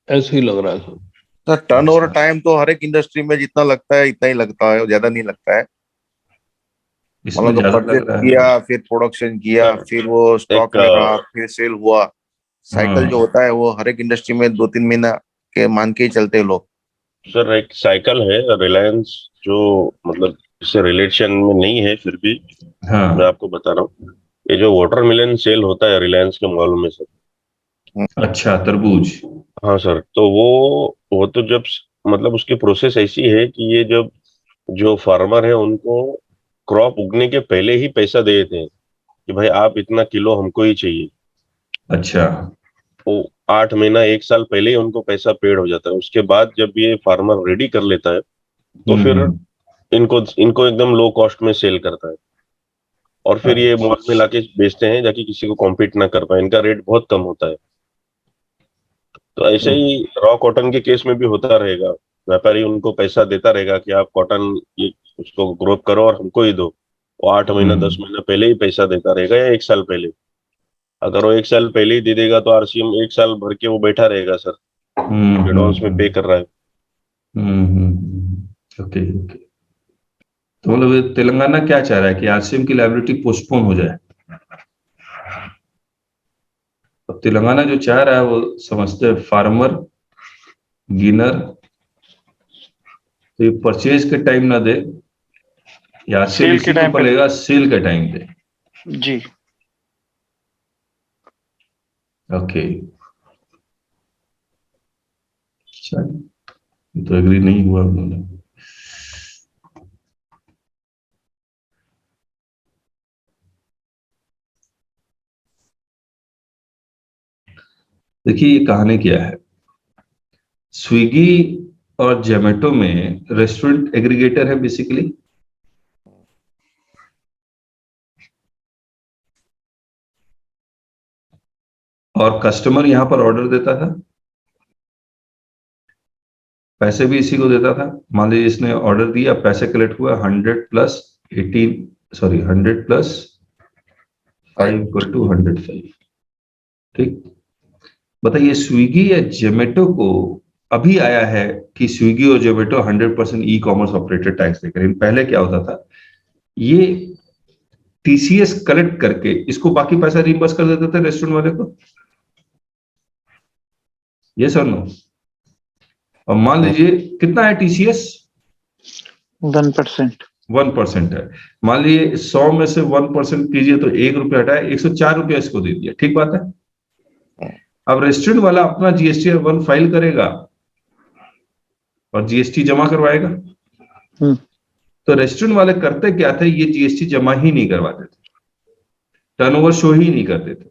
ऐसे ही लग रहा है सर। टर्नओवर टाइम तो हर एक इंडस्ट्री में जितना लगता है इतना ही लगता है, ज्यादा नहीं लगता है। इसमें ज्यादा लग रहा है। किया, फिर प्रोडक्शन किया, फिर वो स्टॉक में रहा, फिर सेल हुआ। साइकिल जो होता है वो हर एक इंडस्ट्री में 2-3 महीना के मान के ही चलते हैं लोग। सर एक साइकिल है, रिलायंस जो मतलब इससे रिलेशन में नहीं है फिर भी मैं आपको बता रहा हूँ। ये जो वाटरमेलन सेल होता है रिलायंस के मॉल में सर। अच्छा, तरबूज। हाँ सर, तो वो तो जब मतलब उसकी प्रोसेस ऐसी है कि ये जब जो फार्मर है उनको क्रॉप उगने के पहले ही पैसा दे देते हैं कि भाई आप इतना किलो हमको ही चाहिए। अच्छा, वो 8 महीना 1 साल पहले ही उनको पैसा पेड हो जाता है। उसके बाद जब ये फार्मर रेडी कर लेता है तो फिर इनको एकदम लो कॉस्ट में सेल करता है और फिर ये मॉल में लाके बेचते हैं जाके किसी को कॉम्पीट ना कर पाए। इनका रेट बहुत कम होता है। तो ऐसे ही रॉ कॉटन के केस में भी होता रहेगा। व्यापारी उनको पैसा देता रहेगा कि आप कॉटन उसको ग्रोथ करो और हमको ही दो। वो 8 महीना 10 महीना पहले ही पैसा देता रहेगा या 1 साल पहले? अगर वो 1 साल पहले ही दे देगा तो आरसीएम 1 साल भर के वो बैठा रहेगा सर, एडवांस में पे कर रहा है। Okay okay. तो मतलब तेलंगाना क्या चाह रहा है कि आरसीएम की लायबिलिटी पोस्टपोन हो जाए? अब तेलंगाना जो चाह रहा है वो समझते हैं फार्मर गिनर तो ये परचेज के टाइम ना दे या सेल के टाइम पर लेगा, सेल के टाइम दे। जी ओके, चलिए तो एग्री नहीं हुआ उन्होंने। देखिए ये कहानी क्या है, स्विगी और जोमेटो में रेस्टोरेंट एग्रीगेटर है बेसिकली, और कस्टमर यहां पर ऑर्डर देता था, पैसे भी इसी को देता था। मान लीजिए इसने ऑर्डर दिया, पैसे कलेक्ट हुआ 100 प्लस 5 इक्वल टू 105। ठीक, बताइए स्विगी या जोमेटो को अभी आया है कि स्विगी और Zomato 100% e commerce operator tax देकर। पहले क्या होता था, ये टीसीएस कलेक्ट करके इसको बाकी पैसा रिइंबर्स कर देते थे रेस्टोरेंट वाले को, ये सर नो। और मान लीजिए कितना है टीसीएस, 1% है। मान लीजिए 100 में से 1% कीजिए तो 1 रुपया हटाए, 104 रुपया इसको दे दिया, ठीक बात है। अब रेस्टोरेंट वाला अपना जीएसटी 1 फाइल करेगा और जीएसटी जमा करवाएगा। तो रेस्टोरेंट वाले करते क्या थे, ये जीएसटी जमा ही नहीं करवाते थे, टर्नओवर शो ही नहीं करते थे।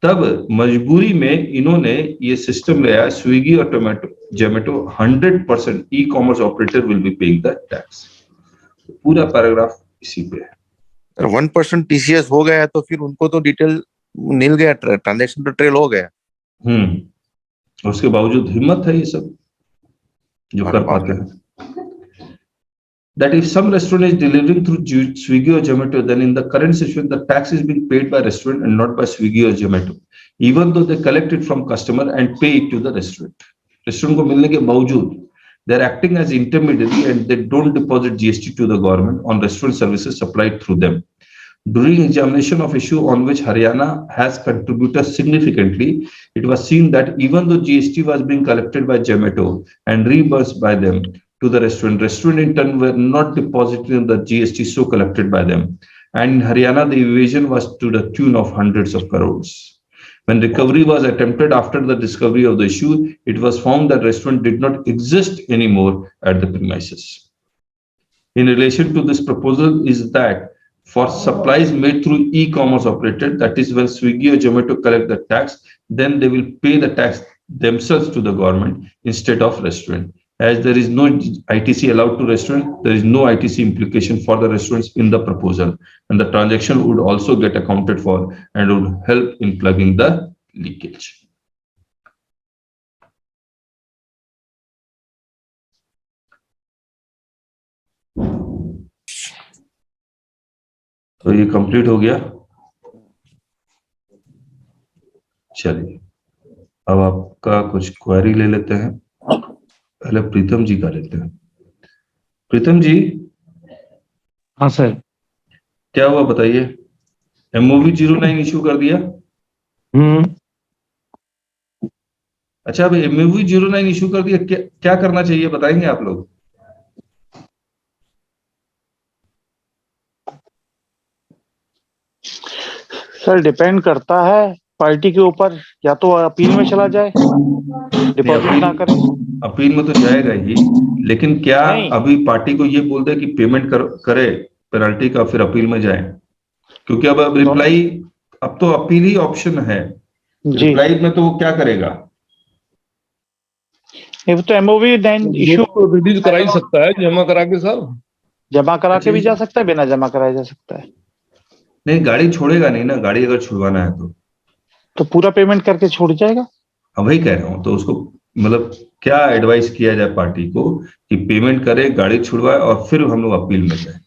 तब मजबूरी में इन्होंने ये सिस्टम लाया, स्विगी और Zomato 100% e commerce operator will be paying the tax. पूरा पैराग्राफ इसी पे है। 1% टीसीएस हो गया तो फिर उनको तो डिटेल मिल गया, ट्रांजैक्शन तो ट्रेल हो गया। उसके बावजूद हिम्मत है ये सब जो कर पाते हैं। That if some restaurant is delivering through Swiggy or Zomato, then in the current situation, the tax is being paid by restaurant and not by Swiggy or Zomato, even though they collect it from customer and pay it to the restaurant. Restaurant को मिलने के बावजूद, they are acting as intermediary and they don't deposit GST to the government on restaurant services supplied through them. During examination of issue on which Haryana has contributed significantly, it was seen that even though GST was being collected by Zomato and reimbursed by them to the restaurant in turn were not depositing the GST so collected by them. And in Haryana, the evasion was to the tune of hundreds of crores. When recovery was attempted after the discovery of the issue, it was found that restaurant did not exist anymore at the premises. In relation to this proposal is that for supplies made through e-commerce operator, that is when Swiggy or Zomato collect the tax, then they will pay the tax themselves to the government instead of restaurant. As there is no ITC allowed to restaurant, there is no ITC implication for the restaurants in the proposal, and the transaction would also get accounted for and would help in plugging the leakage. तो ये कंप्लीट हो गया। चलिए अब आपका कुछ क्वेरी ले लेते हैं। पहले प्रीतम जी का लेते हैं। प्रीतम जी। हाँ सर। क्या हुआ बताइए, MOV 09 इश्यू कर दिया? अच्छा, अब MOV 09 इश्यू कर दिया, क्या करना चाहिए बताएंगे आप लोग? सर डिपेंड करता है पार्टी के ऊपर, या तो अपील में चला जाए, डिपॉजिट ना करे। अपील में तो जाएगा ही, लेकिन क्या अभी पार्टी को ये बोल दे कि पेमेंट करे पेनल्टी का, फिर अपील में जाए? क्योंकि अब रिप्लाई, अब तो अपील ही ऑप्शन है, रिप्लाई में तो वो क्या करेगा? ये तो MOV 9 इशू रिलीज करा ही सकता है, जमा करा के साहब, जमा करा के भी जा सकता है, बिना जमा कराए जा सकता है। नहीं, गाड़ी छोड़ेगा नहीं ना, गाड़ी अगर छुड़वाना है तो पूरा पेमेंट करके छोड़ जाएगा। अब वही कह रहा हूँ, तो उसको मतलब क्या एडवाइस किया जाए पार्टी को कि पेमेंट करे, गाड़ी छुड़वाए और फिर हम लोग अपील में जाए?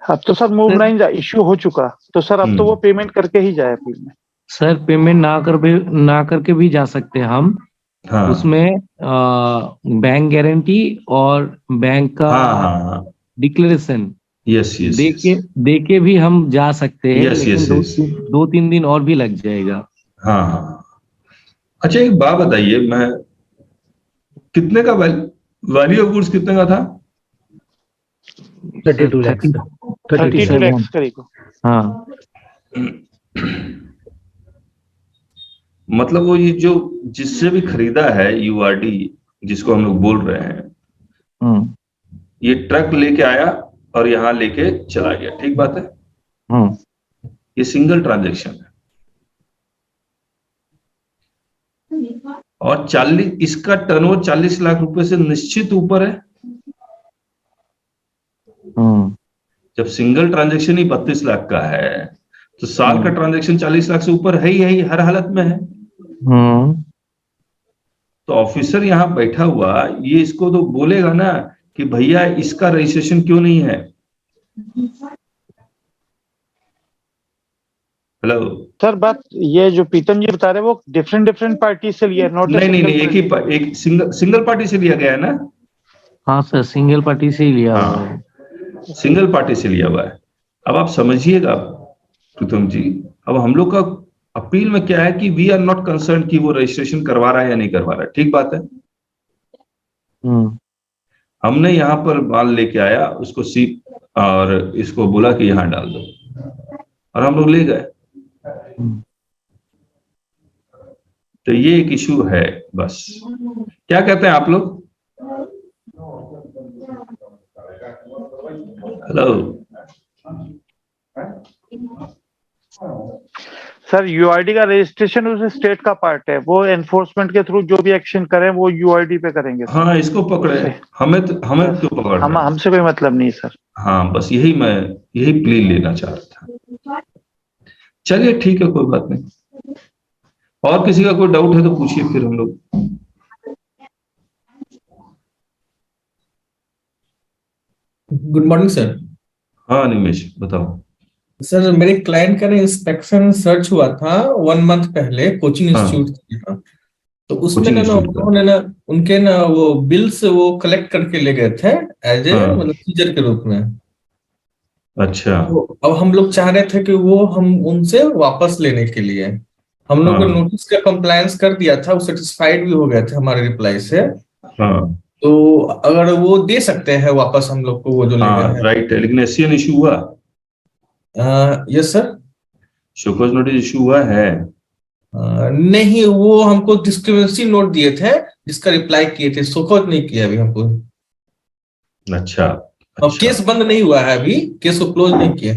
अब तो सर मूव लाइन इश्यू हो चुका, तो सर अब तो वो पेमेंट करके ही जाए अपील में। सर पेमेंट ना करके भी जा सकते हैं हम। हाँ। उसमें बैंक गारंटी और बैंक का डिक्लेरेशन यस देके भी हम जा सकते हैं, लेकिन यस 2-3 दिन और भी लग जाएगा। हाँ। अच्छा एक बात बताइए, मैं कितने का वैल्यू ऑफ गुड्स कितने का था? 32 लाख करीब। हाँ, मतलब वो ये जो जिससे भी खरीदा है यूआरडी जिसको हम लोग बोल रहे हैं, ये ट्रक लेके आया और यहाँ लेके चला गया, ठीक बात है? ये सिंगल ट्रांजैक्शन है और 40 इसका टर्नओवर 40 लाख रुपए से निश्चित ऊपर है। जब सिंगल ट्रांजैक्शन ही 32 लाख का है तो साल का ट्रांजैक्शन 40 लाख से ऊपर है ही हर हालत में है। तो ऑफिसर यहाँ बैठा हुआ ये इसको तो बोलेगा ना कि भैया इसका रजिस्ट्रेशन क्यों नहीं है। हेलो सर, बात ये जो प्रीतम जी बता रहे हैं वो डिफरेंट पार्टी से लिया, नॉट नहीं, एक सिंगल पार्टी से लिया गया है ना? हाँ सर, सिंगल पार्टी से ही लिया हुआ है। सिंगल पार्टी से लिया हुआ है। अब आप समझिएगा प्रीतम जी, अब हम लोग का अपील में क्या है कि वी आर नॉट कंसर्न कि वो रजिस्ट्रेशन करवा रहा है या नहीं करवा रहा है, ठीक बात है। हमने यहाँ पर माल लेके आया, उसको सीप और इसको बोला कि यहाँ डाल दो और हम लोग ले गए। तो ये एक इशू है बस। क्या कहते हैं आप लोग? हेलो सर, यूआईडी का रजिस्ट्रेशन उस स्टेट का पार्ट है, वो एनफोर्समेंट के थ्रू जो भी एक्शन करें वो यूआईडी पे करेंगे। हाँ, इसको पकड़े, हमें क्यों पकड़? हमसे कोई मतलब नहीं सर। हाँ, बस यही प्ले लेना चाह रहा था। चलिए ठीक है, कोई बात नहीं। और किसी का कोई डाउट है तो पूछिए फिर हम लोग। Good morning sir. हाँ निमेश बताओ। सर, मेरे क्लाइंट का ना इंस्पेक्शन सर्च हुआ था 1 मंथ पहले कोचिंग इंस्टीट्यूट का। तो उसमें ना उन्होंने ना उनके ना वो बिल्स वो कलेक्ट करके ले गए थे एज ए मतलब सीजर के रूप में। अच्छा। तो अब हम लोग चाह रहे थे कि वो हम उनसे वापस लेने के लिए हम लोग ने नोटिस का कंप्लायंस कर दिया था, वो सेटिस्फाइड भी हो गए थे हमारे रिप्लाई से। तो अगर वो दे सकते हैं वापस हम लोग को वो जो ले गए हैं। राइट, लेकिन एससीएन इशू हुआ? Yes sir. Show cause notice issue हुआ है? नहीं, वो हमको डिस्क्रिमिनेंसी नोट दिए थे जिसका रिप्लाई किए थे, शोकॉज नहीं किया अभी हमको। अच्छा। अब केस बंद नहीं हुआ है, अभी केस को क्लोज नहीं किया,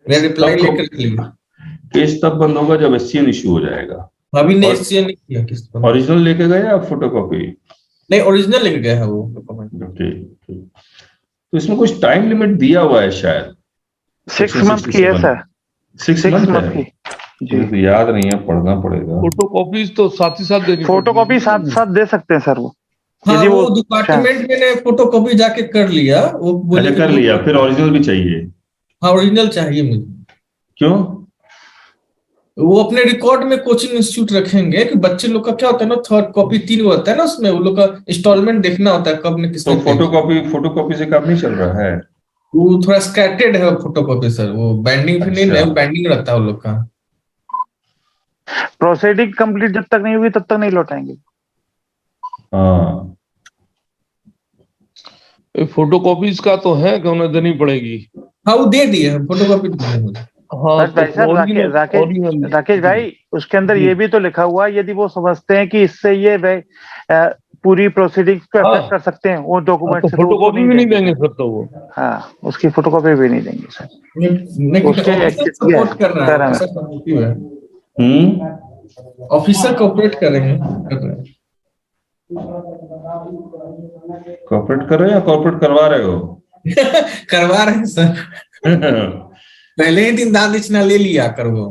मैं रिप्लाई लेकर रख लिया। केस तब बंद होगा जब एससीएन इशू हो जाएगा। अभी नहीं एससीएन नहीं किया केस। ओरिजिनल लेके गए या फोटोकॉपी? नहीं, ओरिजिनल लेके गए हैं वो डॉक्यूमेंट। ओके, तो इसमें कुछ टाइम लिमिट दिया हुआ है शायद 6 मंथ की है सर। 6 मंथ की जी, तो याद नहीं है, पढ़ना पड़ेगा। फोटोकॉपीज तो साथ ही साथ देनी, फोटोकॉपी साथ दे सकते हैं सर वो। हाँ, वो डिपार्टमेंट मैंने फोटोकॉपी जाके कर लिया, वो बोले कर लिया, फिर ओरिजिनल भी चाहिए? हाँ, ओरिजिनल चाहिए मुझे। क्यों? वो अपने रिकॉर्ड में कोचिंग इंस्टीट्यूट रखेंगे कि बच्चे लोग का क्या होता है ना, 3rd कॉपी 3 होता है ना, उसमें वो लोग का इंस्टॉलमेंट देखना होता है कब ने किसने। तो फोटोकॉपी से काम नहीं चल रहा है? वो थोड़ा स्कैटर्ड है फोटोकॉपी सर, वो बाइंडिंग भी नहीं है, बाइंडिंग रहता है वो लोग का। प्रोसीडिंग कंप्लीट जब तक नहीं हुई तब तक नहीं लौटाएंगे। हाँ, फोटोकॉपीज का तो है कि उन्हें देनी पड़ेगी। हाँ, वो दे दिए फोटोकॉपी मुझे। हाँ, राकेश भाई, उसके अंदर ये भी तो लिखा हुआ है, यदि वो समझते हैं कि इससे ये पूरी प्रोसीडिंग्स को अफेक्ट कर सकते हैं वो डॉक्यूमेंट से, फोटोकॉपी भी नहीं देंगे सर। तो वो हाँ, उसकी फोटोकॉपी भी नहीं देंगे सर। सपोर्ट कर रहा है, ऑफिसर कोऑपरेट करेंगे, कॉर्पोरेट कर रहे हो या कॉर्पोरेट करवा रहे हो? करवा रहे हैं सर। पहले ही दिन दाद इतना ले लिया कर वो।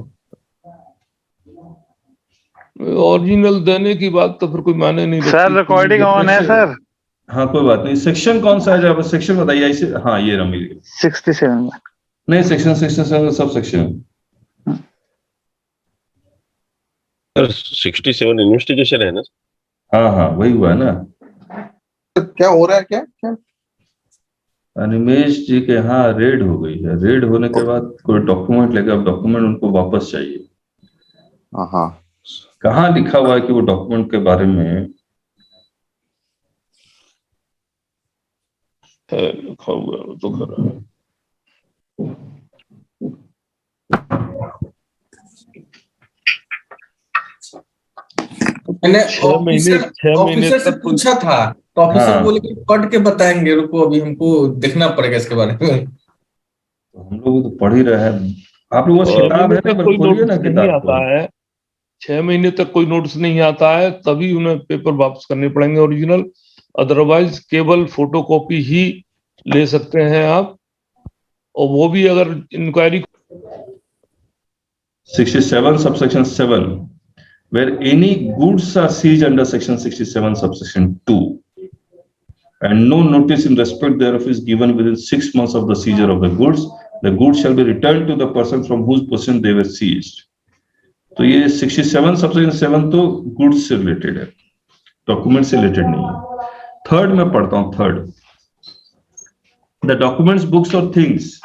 ओरिजिनल देने की बात तो फिर कोई माने नहीं रखती। सर रिकॉर्डिंग ऑन है सर। हाँ कोई बात नहीं। सेक्शन कौन सा है जब सेक्शन बताइए इसे। हाँ ये रहा मिल गया 67 में। नहीं सेक्शन 67 सब सेक्शन 67 इन्वेस्टिगेशन है ना। हाँ हाँ वही हुआ है ना। क्या हो रहा है क्या? अनिमेश जी के यहाँ रेड हो गई है। रेड होने के बाद कोई डॉक्यूमेंट लेके, अब डॉक्यूमेंट उनको वापस चाहिए। हाँ कहाँ लिखा हुआ है कि वो डॉक्यूमेंट के बारे में लिखा हुआ है तो कर मैंने 6 महीने ऑफिसर से तक पूछा था तो ऑफिसर हाँ। बोले कि पढ़ के बताएंगे, रुको अभी हमको देखना पड़ेगा इसके बारे में। तो हम लोग तो पढ़ ही रहे हैं। आप लोगों को किताब है ना, कोई खोलिए ना नोटिस नहीं किताब आता को। है। 6 महीने तक कोई नोटिस नहीं आता है तभी उन्हें पेपर वापस करने पड़ेंगे ओरिजिनल, अदरवाइज केवल फोटोकॉपी ही ले सकते हैं आप, और वो भी अगर inquiry 67 subsection 7 where any goods are seized under section 67 subsection 2 and no notice in respect thereof is given within 6 months of the seizure of the goods shall be returned to the person from whose possession they were seized. तो ये 67 subsection 7 तो गुड्स से रिलेटेड है, डॉक्यूमेंट से रिलेटेड नहीं है। थर्ड में पढ़ता हूं। थर्ड, द डॉक्यूमेंट्स बुक्स और things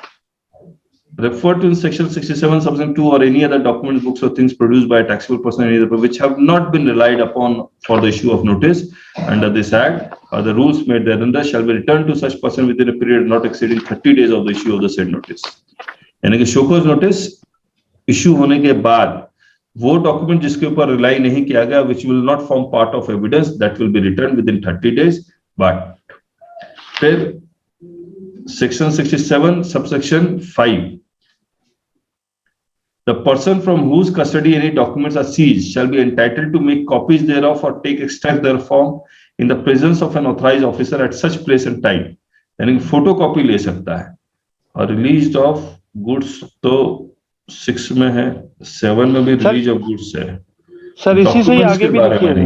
referred to in section 67 subsection 2 or any other document, books or things produced by a taxable person in either which have not been relied upon for the issue of notice under this act or the rules made thereunder shall be returned to such person within a period not exceeding 30 days of the issue of the said notice. यानी कि शोकॉज नोटिस इश्यू होने के बाद वो डॉक्यूमेंट जिसके ऊपर रिलाई नहीं किया गया which will not form part of evidence that will be returned within 30 days. But फिर section 67 subsection 5, the person from whose custody any documents are seized shall be entitled to make copies thereof or take extract therefrom in the presence of an authorized officer at such place and time. यानी फोटोकॉपी ले सकता है। और रिलीज ऑफ गुड्स तो 6 में है, 7 में भी रिलीज ऑफ गुड्स है सर। इसी से ही आगे भी लिखी है।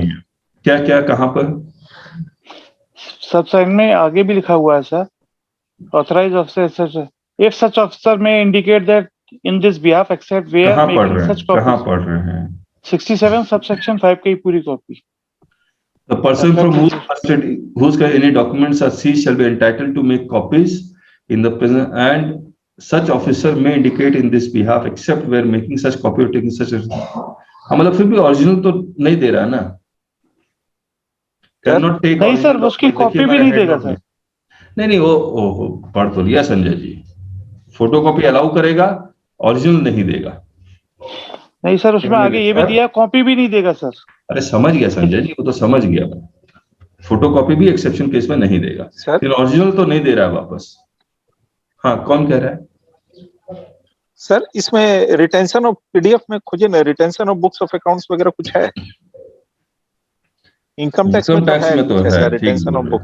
क्या क्या कहाँ पर सब साइड में आगे भी लिखा हुआ है sir, authorise officer if such officer में indicate that in this behalf except where making such copy. कहाँ पढ़ रहे हैं? 67 सबसेक्शन 5 की पूरी copy. The person from whose any documents are seized shall be entitled to make copies in the present and such officer may indicate in this behalf except where making such copy or taking such a मतलब फिर भी ओरिजिनल तो नहीं दे रहा है ना। Cannot take नहीं सर, उसकी कॉपी भी नहीं देगा सर। नहीं वो पढ़ तो लिया संजय जी, फोटोकॉपी अलाउ करेगा, ओरिजिनल नहीं देगा। नहीं सर, उसमें आगे ये भी दिया कॉपी भी नहीं देगा सर। अरे समझ गया संजय जी, वो तो समझ गया, फोटोकॉपी भी एक्सेप्शन केस में नहीं देगा, फिर ओरिजिनल तो नहीं दे रहा है वापस। हाँ कौन कह रहा है? सर इसमें रिटेंशन ऑफ पीडीएफ में खोजिए ना, retention of books of accounts वगैरह कुछ है? इनकम टैक्स में तो है रिटेंशन ऑफ बुक।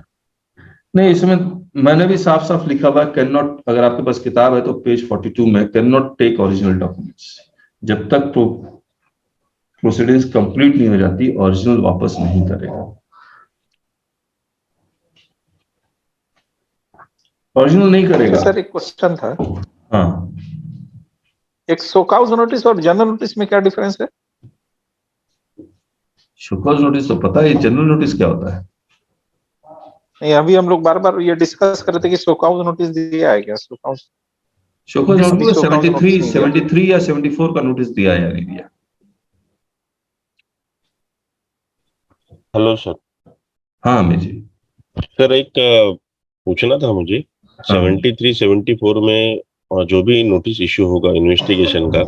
नहीं इसमें मैंने भी साफ साफ लिखा हुआ कैन नॉट, अगर आपके पास किताब है तो पेज 42 में can not take original documents, जब तक प्रोसीडिंग्स कंप्लीट नहीं हो जाती ओरिजिनल वापस नहीं करेगा। ओरिजिनल नहीं करेगा। सर एक क्वेश्चन था। हाँ, एक शोकॉज नोटिस और जनरल नोटिस में क्या डिफरेंस है? शोकॉज नोटिस तो पता है, जनरल नोटिस क्या होता है? नहीं अभी हम लोग बार बार ये डिस्कस कर रहे थे कि शोकॉज नोटिस दिया है क्या? शोकॉज नोटिस 73 या 74 का नोटिस दिया या नहीं दिया? Hello sir. हाँ अमित जी। सर एक पूछना था मुझे, 73 74 में जो भी नोटिस इश्यू होगा इन्वेस्टिगेशन का,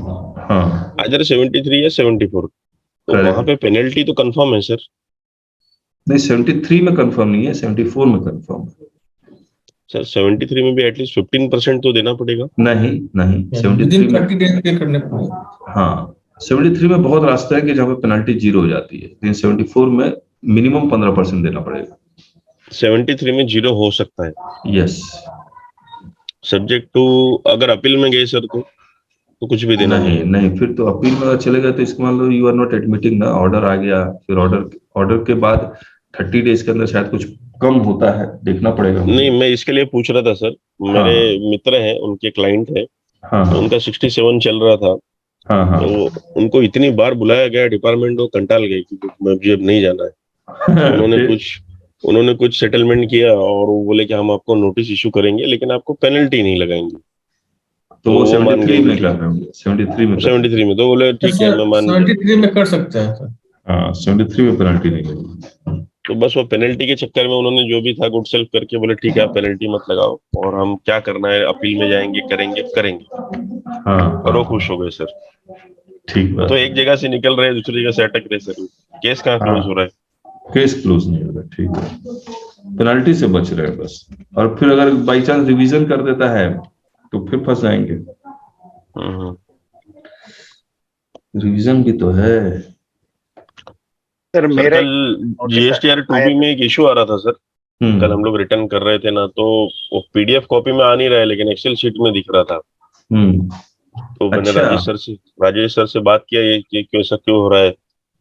इधर 73 या 74, तो वहां पे पेनल्टी तो कंफर्म है सर? नहीं 73 में कंफर्म नहीं है, 74 में कंफर्म है सर। 73 में भी एटलीस्ट 15% तो देना पड़ेगा। नहीं 73 में 30 डेज पे करने पड़ेगा। हाँ 73 में बहुत रास्ता है कि जहाँ पे पेनल्टी 0 हो जाती है, लेकिन 74 में मिनिमम 15% देना पड़ेगा। 73 में 0 हो सकता है? यस। सब्जेक्ट टू अगर अपील में गए सर तो? तो कुछ भी देना नहीं नहीं, फिर तो अपील में अगर चलेगा तो इसको मान लो यू आर नॉट एडमिटिंग ना, ऑर्डर आ गया, फिर ऑर्डर के बाद 30 डेज के अंदर शायद कुछ कम होता है, देखना पड़ेगा मुझे। नहीं, मैं इसके लिए पूछ रहा था सर, मेरे मित्र हैं, उनके क्लाइंट है, तो उनका 67 चल रहा था। तो उनको इतनी बार बुलाया गया डिपार्टमेंट, वो कंटाल गए कि मुझे अब नहीं जाना है। तो उन्होंने कुछ सेटलमेंट किया और वो बोले कि हम आपको नोटिस इशू करेंगे लेकिन आपको पेनल्टी नहीं लगाएंगे। तो वो 73 में कर रहे होंगे, 73 में तो बोले ठीक है, मैं मान 73 में कर सकते हैं। हाँ, 73 में पेनल्टी नहीं लगेगी। तो बस वो पेनल्टी के चक्कर में उन्होंने जो भी था गुड सेल्फ करके बोले ठीक है, आप पेनल्टी मत लगाओ, और हम क्या करना है अपील में जाएंगे, करेंगे। और वो खुश हो गए सर। ठीक है, तो एक जगह से निकल रहे हैं, दूसरी जगह से अटक रहे सर। केस कहाँ क्लोज हो रहा है? केस क्लोज नहीं होगा, ठीक है, पेनल्टी से बच रहे हैं बस। और फिर अगर बाई चांस रिवीजन कर देता है तो फिर फंस जाएंगे। रिवीजन भी तो है सर। मेरा GSTR 2B में एक इशू आ रहा था सर, कल हम लोग रिटर्न कर रहे थे ना, तो वो PDF कॉपी में आ नहीं रहा है लेकिन एक्सेल शीट में दिख रहा था। तो मैंने राजेश सर से बात किया ये कि ऐसा क्यों हो रहा है,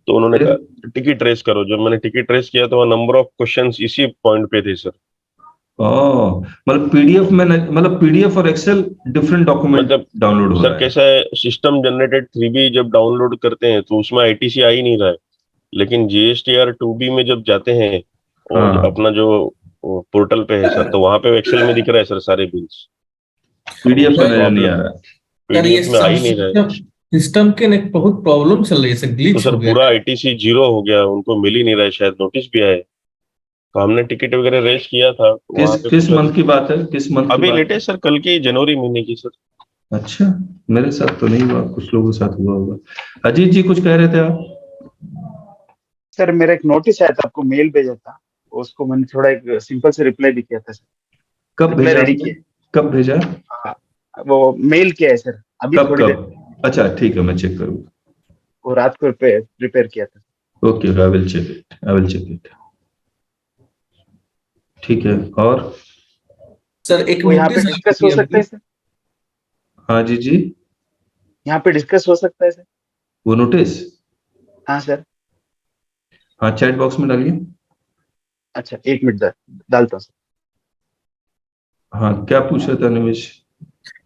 तो उन्होंने कहा टिकट ट्रेस करो। जब मैंने टिकट ट्रेस किया तो नंबर ऑफ क्वेश्चंस इसी पॉइंट पे थे सर। मतलब PDF में, मतलब PDF और एक्सेल डिफरेंट डॉक्यूमेंट डाउनलोड हो रहा है। सर कैसा है, सिस्टम जनरेटेड 3B जब डाउनलोड करते हैं तो उसमें ITC आ ही नहीं रहा है, लेकिन GSTR 2B में जब जाते हैं और अपना जो पोर्टल पे है सर, तो वहां पे एक्सेल में दिख रहा है सर सारे बिल्स। PDF में नहीं आ रहा है, PDF में आ ही नहीं रहा है। सिस्टम के एक बहुत प्रॉब्लम चल रही है, ग्लिच तो सर पूरा ITC 0 हो गया, उनको मिल ही नहीं रहा है, शायद नोटिस भी आए। तो हमने टिकट वगैरह रेज किया था। किस मंथ की बात है? किस मंथ? अभी लेटेस्ट सर, कल की जनवरी महीने की सर। अच्छा, मेरे साथ तो नहीं हुआ, कुछ लोगों के साथ हुआ होगा। अजीत जी कुछ कह रहे थे आप? सर मेरा एक नोटिस आया था, आपको मेल भेजा था, उसको मैंने थोड़ा एक सिंपल से रिप्लाई भी किया था सर। कब भेजा? कब भेजा? वो मेल किया है सर अभी थोड़ी देर। अच्छा ठीक है, मैं चेक करूंगा। वो रात को प्रिपेयर किया था। Okay, I will check it. ठीक है, और सर एक यहाँ पे डिस्कस हो सकता है सर? हाँ जी, यहाँ पे डिस्कस हो सकता है सर वो नोटिस? हाँ सर। हाँ, चैट बॉक्स में डालिए। अच्छा, 1 मिनट डालता हूँ सर। हाँ, क्या पूछ रहे थे निमेश?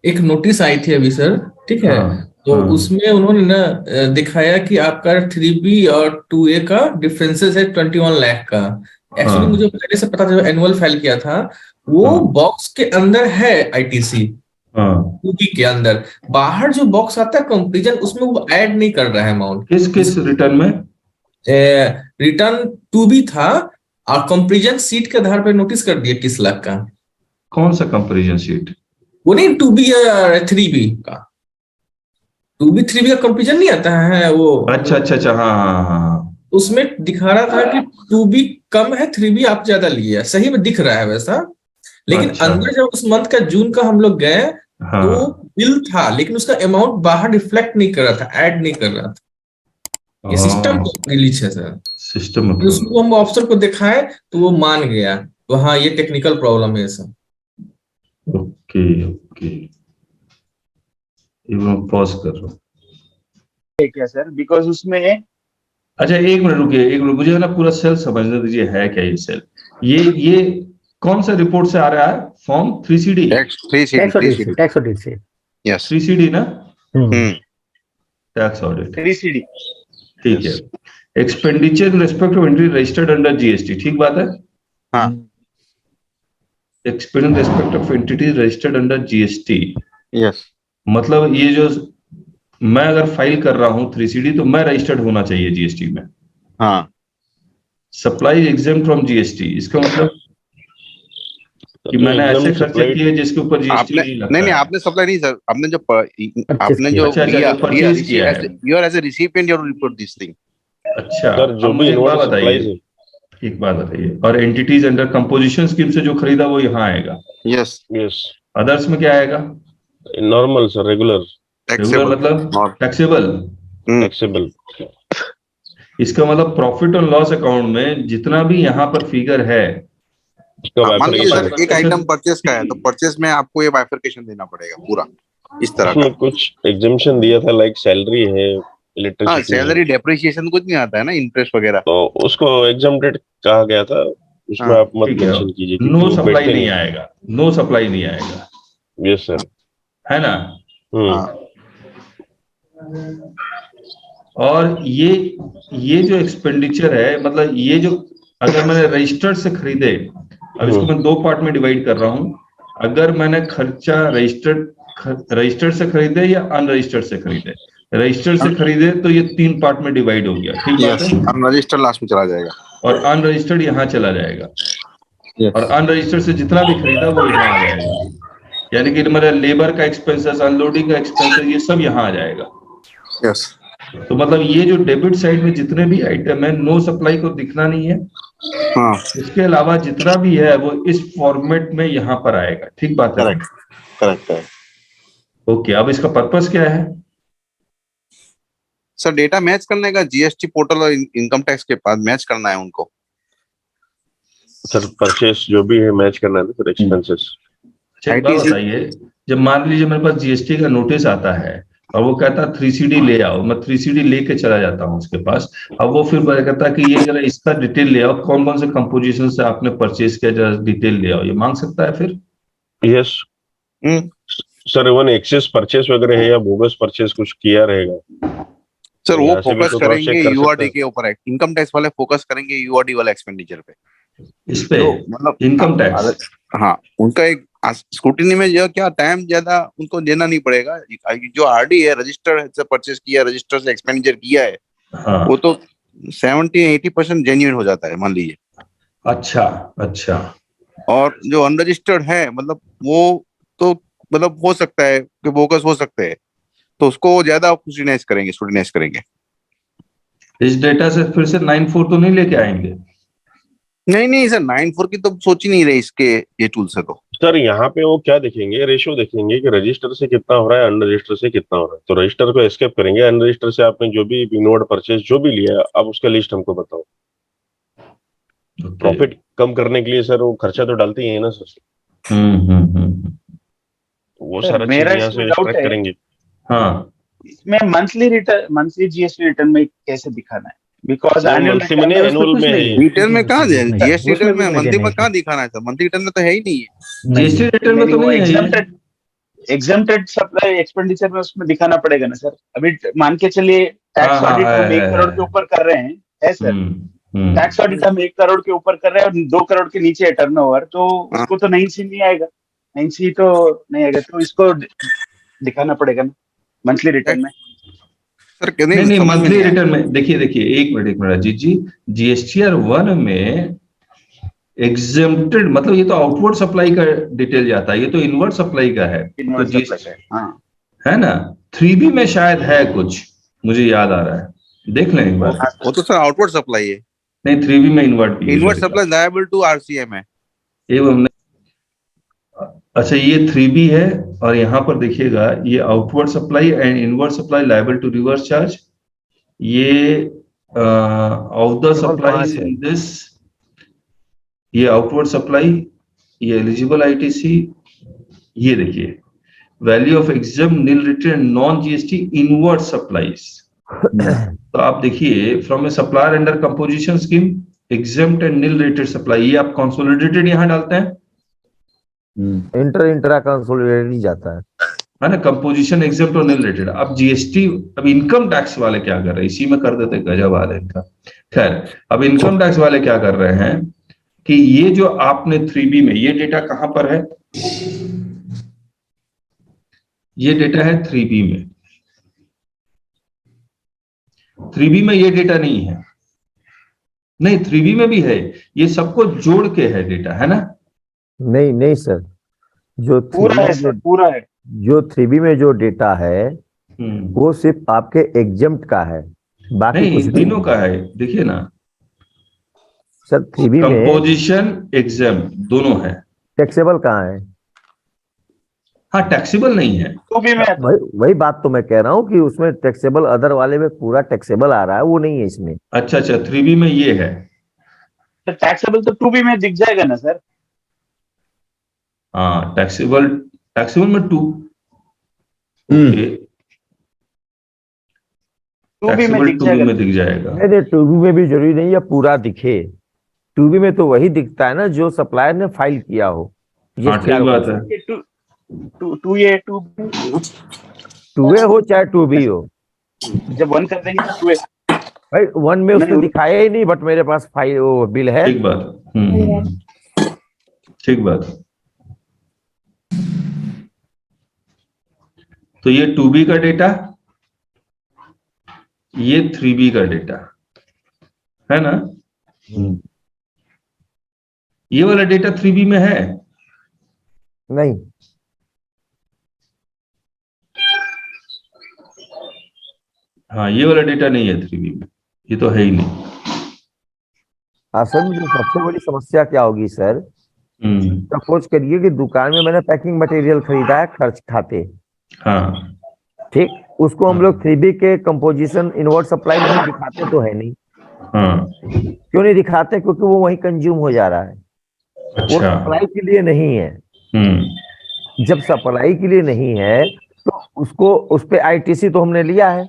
एक नोटिस आई थी अभी सर, ठीक है। तो उसमें उन्होंने ना दिखाया कि आपका 3B और 2A का डिफरेंसेस है 21 लाख का। एक्चुअली मुझे पहले से पता था, जब एनुअल फाइल किया था वो बॉक्स के अंदर है ITC 2B के अंदर, बाहर जो बॉक्स आता है कंपेरिजन, उसमें वो ऐड नहीं कर रहा है अमाउंट। किस रिटर्न में? रिटर्न 2B था और कंपेरिजन सीट के आधार पर नोटिस कर दिया 21 लाख का। कौन सा कंपेरिजन सीट? वो नहीं 2B या 3B का, 2B 3B का कंपेरिजन नहीं आता है वो। अच्छा, हाँ। उसमें दिखा रहा था कि 2B कम है, 3B आप ज्यादा लिए, सही में दिख रहा है वैसा। लेकिन अंदर जब उस मंथ का जून का हम लोग गए तो बिल था, लेकिन उसका अमाउंट बाहर रिफ्लेक्ट नहीं कर रहा था, ऐड नहीं कर रहा था। ये सिस्टम ग्लिच है सर, सिस्टम। उसको हम ऑफिसर को दिखाए तो वो मान गया, तो हाँ ये टेक्निकल प्रॉब्लम है सर। ओके, पॉज कर रहा हूँ। ठीक है सर, बिकॉज उसमें अच्छा, एक मिनट रुकिए, मुझे ना पूरा सेल समझने दीजिए, है क्या ये सेल? ये कौन सा रिपोर्ट से आ रहा है? Form 3CD? टैक्स ऑडिट से। यस, 3CD ना? टैक्स ऑडिट 3CD, ठीक है। Expenditure in respect of entry registered under GST, ठीक बात है? हाँ। Expenditure in respect of entity registered under GST। Yes, मतलब ये जो मैं अगर फाइल कर रहा हूं 3CD तो मैं रजिस्टर्ड होना चाहिए GST में। हाँ। सप्लाई एग्जेम्प्ट फ्रॉम GST, इसका मतलब कि मैंने ऐसे खर्चे किए जिसके ऊपर GST नहीं लगता। नहीं, आपने सप्लाई नहीं सर, आपने जो परचेज किया है, you are as a recipient, you report this thing. अच्छा, अब मुझे एक बात बताइए, और एंटिटीज अंडर कंपोजिशन स्कीम से जो खरीदा वो यहाँ आएगा? यस। अदर्स में क्या आएगा? नॉर्मल सर, रेगुलर मतलब टैक्सेबल। इसका मतलब प्रॉफिट और लॉस अकाउंट में जितना भी यहाँ पर फिगर है, मान लीजिए सर एक आइटम परचेस का है, तो परचेस में आपको ये बाइफरकेशन देना पड़ेगा पूरा। इस तरह उसमें कुछ एग्जामिशन दिया था, लाइक सैलरी है, हाँ, इलेक्ट्रिसिटी सैलरी डेप्रिसिएशन कुछ नहीं आता है ना, इंटरेस्ट वगैरह। तो उसको एग्जाम्प्टेड कहा गया था, उसमें हाँ, आप मत ठीक है, मेंशन कीजिए नो क्योंकि वो सप्लाई बैठते नहीं नहीं। आएगा, नो सप्लाई नहीं आएगा, यस सर। है ना। हाँ, और ये जो एक्सपेंडिचर है, मतलब ये जो अगर मैंने रजिस्टर्ड से खरीदे, अब इसको मैं दो पार्ट में डिवाइड कर रहा हूं, अगर मैंने खर्चा रजिस्टर्ड से खरीदे या अनरजिस्टर्ड से खरीदे, रजिस्टर्ड से खरीदे तो ये 3 पार्ट में डिवाइड हो गया, ठीक बात है, अनरजिस्टर्ड लास्ट में चला जाएगा और अनरजिस्टर्ड यहाँ चला जाएगा, और अनरजिस्टर्ड से जितना भी खरीदा वो यहाँ आ जाएगा, यानी कि मेरा लेबर का एक्सपेंसेस, अनलोडिंग का एक्सपेंसेस, ये सब यहाँ आ जाएगा। यस। तो मतलब ये जो डेबिट साइड में जितने भी आइटम है, नो सप्लाई को दिखना नहीं है। हाँ, इसके अलावा जितना भी है वो इस फॉर्मेट में यहाँ पर आएगा, ठीक बात है। करेक्ट है। ओके, अब इसका पर्पस क्या है? सर डेटा मैच करने का, जीएसटी पोर्टल और इनकम टैक्स के पास मैच करना है उनको। सर परचेस जो भी है मैच करना है ना सर, एक्सपेंसेस। एक बात बताइए, जब मान लीजिए मेरे पास जीएसटी का नोटिस आता है और वो कहता है 3CD ले आओ, मैं 3CD लेके चला जाता हूँ उसके पास, अब वो फिर कहता है कि ये जरा इसका डिटेल ले आओ, कौन कौन से कंपोजिशन से आपने परचेज किया, जरा डिटेल ले आओ, ये मांग सकता है फिर? Yes sir, even excess purchase वगैरह है या बोगस परचेस कुछ किया रहेगा सर, वो फोकस तो करेंगे यूआरडी के ऊपर, इनकम टैक्स वाले फोकस करेंगे यूआरडी वाला एक्सपेंडिचर पे, इस पे मतलब इनकम टैक्स। हाँ, उनका एक स्क्रूटिनी में जो क्या टाइम ज्यादा उनको देना नहीं पड़ेगा। जो आरडी है, रजिस्टर से परचेस किया, रजिस्टर से एक्सपेंडिचर किया है, हाँ, वो तो 70-80% जेन्युइन हो जाता है, मान लीजिए। अच्छा। और जो अनरजिस्टर्ड है, मतलब वो तो मतलब हो सकता है कि बोगस हो सकते हैं, तो उसको ज्यादा स्क्रूटिनाइज करेंगे। इस डेटा से फिर से 9(4) तो नहीं लेके आएंगे? नहीं सर, 9(4) की तो सोच ही नहीं रहे इसके ये टूल से। तो सर यहाँ पे वो क्या देखेंगे, रेशियो देखेंगे कि रजिस्टर से कितना हो रहा है, अनरजिस्टर से कितना हो रहा है, तो रजिस्टर को एस्केप करेंगे, अनरजिस्टर से आपने जो भी इनवर्ड परचेज जो भी लिया है, अब उसका लिस्ट हमको बताओ। प्रॉफिट कम करने के लिए सर वो खर्चा तो डालते ही है ना सर। वो सारा चीज यहाँ से एक्सट्रैक्ट करेंगे। हाँ, इसमें मंथली जीएसटी रिटर्न में कैसे दिखाना है? बिकॉज एनुअल में रिटर्न में कहाँ जीएसटी रिटर्न में मंथली में कहाँ दिखाना है सर? मंथली रिटर्न में तो है ही नहीं है। जीएसटी रिटर्न में तो नहीं है, एग्जम्प्टेड सप्लाई एक्सपेंडिचर में उसमें दिखाना पड़ेगा ना सर। अभी मान के चलिए टैक्स ऑडिट हम 1 करोड़ के ऊपर कर रहे हैं, है सर, टैक्स ऑडिट हम 1 करोड़ के ऊपर कर रहे हैं और 2 करोड़ के नीचे है टर्नओवर, तो उसको तो 9C नहीं आएगा, 9C तो नहीं आएगा, तो इसको दिखाना पड़ेगा ना मंथली रिटर्न में। सर नहीं मंथली रिटर्न में देखिए एक मिनट अजीत जी, जीएसटीआर 1 में एग्जेम्प्टेड मतलब ये तो आउटवर्ड सप्लाई का डिटेल जाता है, ये तो इनवर्ड सप्लाई का है, है ना। 3B में शायद है कुछ, मुझे याद आ रहा है, देख लें एक बार। वो तो सर आउटवर्ड सप्लाई है। नहीं, 3B में inward supply liable to RCM है एवं। अच्छा, ये 3B है और यहाँ पर देखिएगा ये outward supply and inward supply liable to reverse charge, ये of the supply in this, ये आउटवर्ड सप्लाई, ये एलिजिबल आईटीसी, ये देखिए value of exempt nil return non GST inward supplies. तो आप देखिए from a supplier under composition scheme exempt and nil rated supply, ये आप कंसोलिडेटेड यहाँ डालते हैं, इंट्रा कंसोलिडेटेड नहीं जाता है ना, कंपोजिशन एग्जाम्प्ट और नील रेटेड। अब जीएसटी, अब इनकम टैक्स वाले क्या कर रहे हैं, इसी में कर देते, गजब आ रहा है इनका। खैर, अब इनकम टैक्स वाले क्या कर रहे हैं कि ये जो आपने 3B में, ये डेटा कहां पर है, ये डेटा है 3B में, 3B में ये डेटा नहीं है, नहीं 3B में भी है, ये सबको जोड़ के है डेटा, है ना? नहीं सर, जो पूरा है सर, पूरा है। जो 3B में जो डेटा है वो सिर्फ आपके एग्जम्प्ट का है, बाकी नहीं, कुछ तीनों का है, देखिए ना सर। 3B में कंपोजिशन एग्जाम्प्ट दोनों है। टैक्सेबल कहाँ है? हाँ, टैक्सेबल नहीं है, वही बात तो मैं कह रहा हूँ कि उसमें टैक्सेबल अदर वाले में पूरा टैक्सेबल आ रहा है, वो नहीं है इसमें। अच्छा 3B में ये है, तो टैक्सेबल तो 2B में दिख जाएगा ना सर? हाँ, टैक्सेबल में 2, ओके, 2B में दिख 2B जाएगा। में दिख जाएगा। नहीं 2B में भी जरूरी नहीं है पूरा दिखे। 2B में तो वही दिखता है ना जो सप्लायर ने फाइल किया हो। हाँ ठीक बात है। 2A 2A हो चाहे 2B हो, जब 1 कर देंगे तो 2A। भाई 1 में उसने दिखाया ही नहीं, बट मेरे पास फाइल वो बिल है। ठीक बात। ठीक बात। तो ये 2B का डेटा, ये 3B का डेटा है ना। ये वाला डेटा 3B में है? नहीं, हाँ ये वाला डेटा नहीं है 3B में, ये तो है ही नहीं। असल में जो सबसे बड़ी समस्या क्या होगी सर, सपोज करिए कि दुकान में मैंने पैकिंग मटेरियल खरीदा है खर्च खाते, हाँ ठीक, उसको हम लोग 3B के कंपोजिशन इनवर्ट सप्लाई नहीं दिखाते तो है नहीं। हाँ क्यों नहीं दिखाते? क्योंकि वो वही कंज्यूम हो जा रहा है, वो अच्छा। सप्लाई के लिए नहीं है। जब सप्लाई के लिए नहीं है तो उसको उस पे आईटीसी तो हमने लिया है,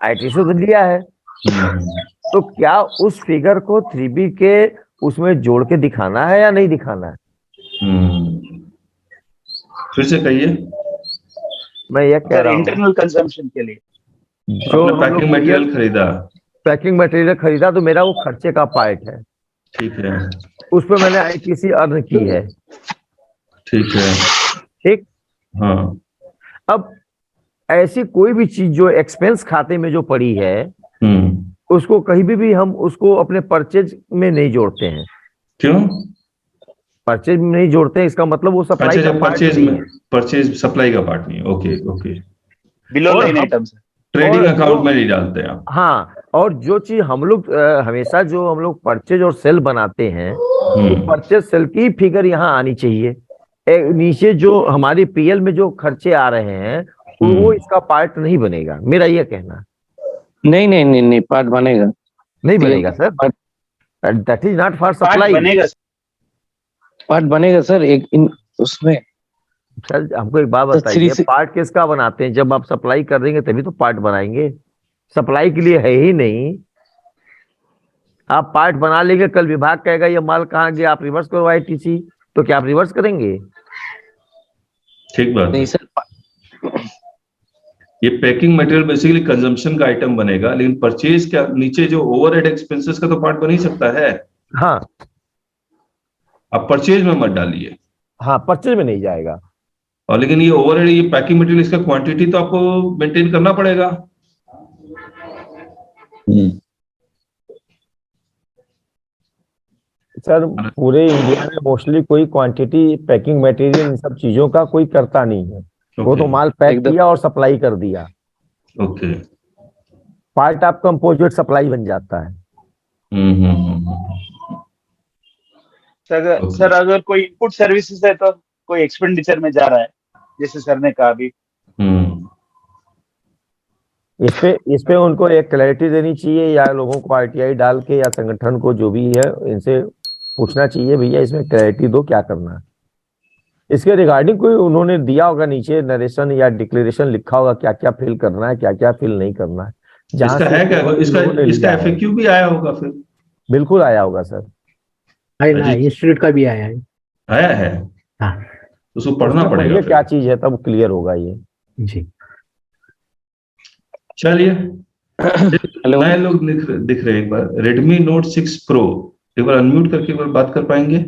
आईटीसी तो लिया है, तो क्या उस फिगर को 3B के उसमें जोड़ के दिखाना है या नहीं दिखाना है? फिर से कहिए। मैं ये कह रहा हूँ इंटरनल कंजम्पशन के लिए जो पैकिंग मटेरियल खरीदा, पैकिंग मटेरियल खरीदा तो मेरा वो खर्चे का पार्ट है, ठीक है, उस पर मैंने आईटीसी अर्न की है, ठीक है, ठीक। हाँ। अब ऐसी कोई भी चीज जो एक्सपेंस खाते में जो पड़ी है उसको कहीं भी हम उसको अपने परचेज में नहीं जोड़ते हैं। क्यों परचेज में नहीं जोड़ते हैं? इसका मतलब वो सप्लाई का पार्ट नहीं है। परचेज सप्लाई का पार्ट नहीं है। Okay okay, below line items trading account में नहीं डालते आप। हाँ, और जो चीज हम लोग हमेशा जो हम लोग परचेज और सेल बनाते हैं तो परचेज सेल की फिगर यहाँ आनी चाहिए। नीचे जो हमारी पीएल में जो खर्चे आ रहे हैं वो इसका पार्ट नहीं बनेगा, मेरा ये कहना। नहीं पार्ट बनेगा। नहीं बनेगा sir, that is not for supply. Part बनेगा सर एक उसमें। सर हमको एक बात बताइए, पार्ट किसका बनाते हैं? जब आप सप्लाई कर देंगे तभी तो पार्ट बनाएंगे, सप्लाई के लिए है ही नहीं। आप पार्ट बना लेंगे, कल विभाग कहेगा ये माल कहाँ गया, आप रिवर्स करो आईटीसी, तो क्या आप रिवर्स करेंगे? ठीक बात नहीं सर। ये पैकिंग मटेरियल बेसिकली कंजम्पशन का आइटम बनेगा, लेकिन परचेज का नीचे जो ओवरहेड एक्सपेंसेस का तो पार्ट बन ही सकता है। हाँ, आप परचेज में मत डालिए। हाँ, परचेज में नहीं जाएगा। और लेकिन ये ओवरहेड, ये पैकिंग मटेरियल, इसका क्वांटिटी तो आपको मेंटेन करना पड़ेगा। सर पूरे इंडिया में मोस्टली कोई क्वांटिटी पैकिंग मटेरियल इन सब चीजों का कोई करता नहीं है। वो तो माल पैक किया और सप्लाई कर दिया। ओके, पार्ट आप कंपोजिट सप्लाई बन जाता है। सर अगर कोई इनपुट सर्विसेज है तो कोई एक्सपेंडिचर में जा रहा है, जैसे सर ने कहा अभी, इस पे उनको एक क्लैरिटी देनी चाहिए, या लोगों को आरटीआई डाल के या संगठन को जो भी है इनसे पूछना चाहिए, भैया इसमें क्लैरिटी दो क्या करना है। इसके रिगार्डिंग कोई उन्होंने दिया होगा नीचे नरेशन या डिक्लेरेशन लिखा होगा क्या क्या फिल करना है, क्या क्या फिल नहीं करना है। जहाँ इसका है क्या, इसका एफएक्यू भी आया होगा फिर? बिल्कुल आया होगा सर। इंस्टीट्यूट का भी आया है। आया है? हाँ, उसको पढ़ना पड़ेगा क्या चीज है, तब क्लियर होगा ये जी। चलिए, नए लोग दिख रहे हैं। एक बार Redmi Note 6 Pro, एक बार अनम्यूट करके एक बार बात कर पाएंगे?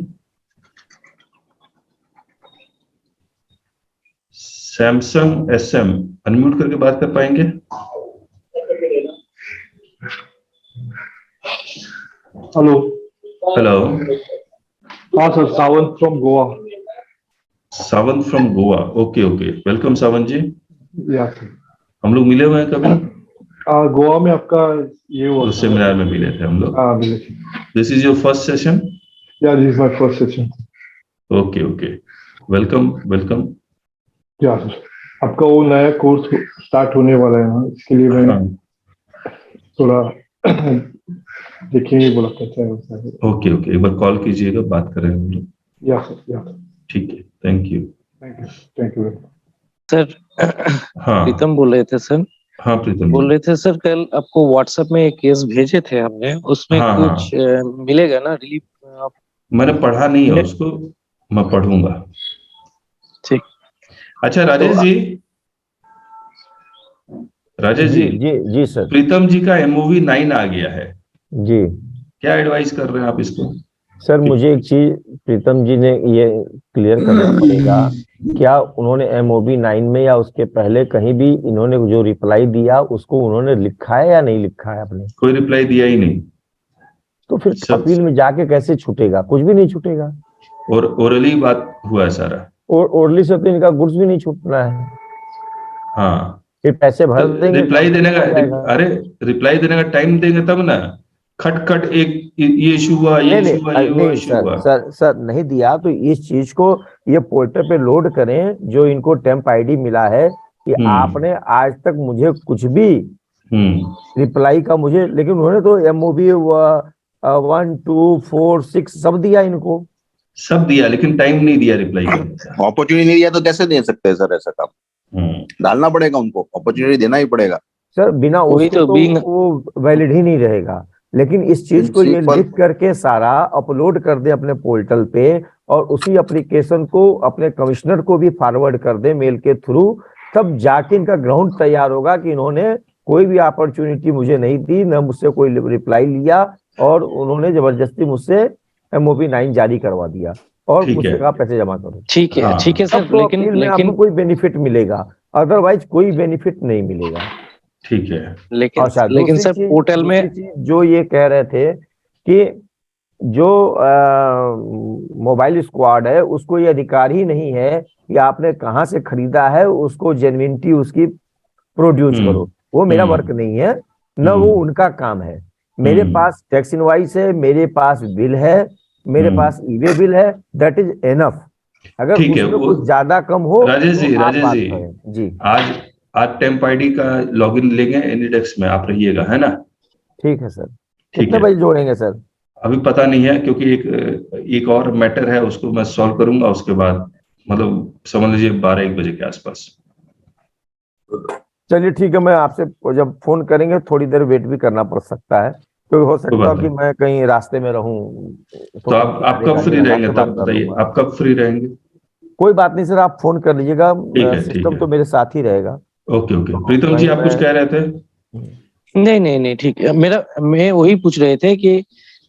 Samsung SM अनम्यूट करके बात कर पाएंगे? हेलो हेलो, हाँ sir, Sawant from Goa. Sawant from Goa, okay okay, welcome Sawant ji. Yeah sir, हम लोग मिले हुए हैं कभी? गोवा में आपका ये हुआ, उस सेमिनार में मिले थे हम लोग। हाँ मिले थे। This is your first session? Yeah this is my first session. Okay okay, welcome welcome. Yeah sir, आपका वो नया कोर्स स्टार्ट होने वाला है ना, इसके लिए मैं थोड़ा देखिए बोला करता है। ओके ओके, एक बार कॉल कीजिएगा, बात करें हम लोग। या सर, या ठीक है, thank you. Thank you. Sir हाँ प्रीतम बोल रहे थे सर। हाँ प्रीतम बोल जी। रहे थे सर, कल आपको व्हाट्सएप में एक केस भेजे थे हमने, उसमें हाँ कुछ मिलेगा ना रिलीफ? मैंने पढ़ा नहीं है उसको, मैं पढ़ूंगा। ठीक। अच्छा राजेश जी, राजेश जी, जी सर। प्रीतम जी का MOV 9 आ गया है, जी क्या एडवाइस कर रहे हैं आप इसको? सर, मुझे एक चीज प्रीतम जी ने ये क्लियर करना पड़ेगा, क्या उन्होंने MOB 9 में या उसके पहले कहीं भी इन्होंने जो रिप्लाई दिया उसको उन्होंने लिखा है या नहीं लिखा है आपने? कोई रिप्लाई दिया ही नहीं। तो फिर अपील में जाके कैसे छूटेगा? कुछ भी नहीं छूटेगा। और ओरली बात हुआ है सारा, और ओरली से तो इनका गुड्स भी नहीं छूटना है। हाँ फिर पैसे भर देंगे, रिप्लाई देने का, हो जाएगा। अरे रिप्लाई देने का टाइम देंगे तब ना। खट एक ये इशू हुआ, ये इशू हुआ, ये हुआ, इशू हुआ। सर नहीं दिया तो इस चीज को ये पोर्टल पे लोड करें, जो इनको टेम्प आईडी मिला है कि आपने आज तक मुझे कुछ भी रिप्लाई का मुझे, लेकिन उन्होंने तो MOB 1 2 4 6 सब दिया, इनको सब दिया, लेकिन टाइम नहीं दिया रिप्लाई करने का। अपॉर्चुनिटी नहीं दिया तो कैसे दे सकते हैं सर? ऐसा काम डालना पड़ेगा उनको, अपॉर्चुनिटी देना ही पड़ेगा सर। बिना उसके तो वो वैलिड ही नहीं रहेगा। लेकिन इस चीज को ये लिख करके सारा अपलोड कर दे अपने पोर्टल पे, और उसी एप्लीकेशन को अपने कमिश्नर को भी फॉरवर्ड कर दे मेल के थ्रू, तब जाके इनका ग्राउंड तैयार होगा कि इन्होंने कोई भी अपॉर्चुनिटी मुझे नहीं दी, न मुझसे कोई रिप्लाई लिया, और उन्होंने जबरदस्ती मुझसे MOB 9 जारी करवा दिया और मुझसे कहा पैसे जमा करो। ठीक है, ठीक है सर, लेकिन आपको कोई बेनिफिट मिलेगा, अदरवाइज कोई बेनिफिट नहीं मिलेगा। ठीक है। लेकिन सर पोर्टल में जो ये कह रहे थे कि जो मोबाइल स्क्वाड है उसको ये अधिकार ही नहीं है कि आपने कहाँ से खरीदा है, उसको जेन्युइनिटी उसकी प्रोड्यूस करो। वो मेरा वर्क नहीं है, न वो उनका काम है। मेरे पास टैक्स इनवॉइस है, मेरे पास बिल है, मेरे पास ईवे बिल है, दैट इज एनफ। अगर उसमें कुछ ज्यादा कम हो राजेश जी, तो राजेश बात जी, करें। जी आज टेम्प आईडी का लॉगिन लेंगे एनीडेक्स में, आप रहिएगा, है ना? ठीक है सर। ठीक कितने है। बजे जोड़ेंगे सर? अभी पता नहीं है, क्योंकि एक और मैटर है, उसको मैं सॉल्व करूंगा, उसके बाद मतलब समझ लीजिए 12-1 बजे के आसपास। चलिए ठीक है, मैं आपसे जब फोन करेंगे थोड़ी देर वेट भी करना पड़ सकता है, क्योंकि हो सकता है कि मैं कहीं रास्ते में रहूं। तो आप कब फ्री रहेंगे, तो आप बताइए, आप कब फ्री रहेंगे? कोई बात नहीं सर, आप फोन कर लीजिएगा, सिस्टम तो मेरे साथ ही रहेगा। Okay okay. प्रीतम जी, आप कुछ कह रहे थे? नहीं ठीक है। मैं वही पूछ रहे थे कि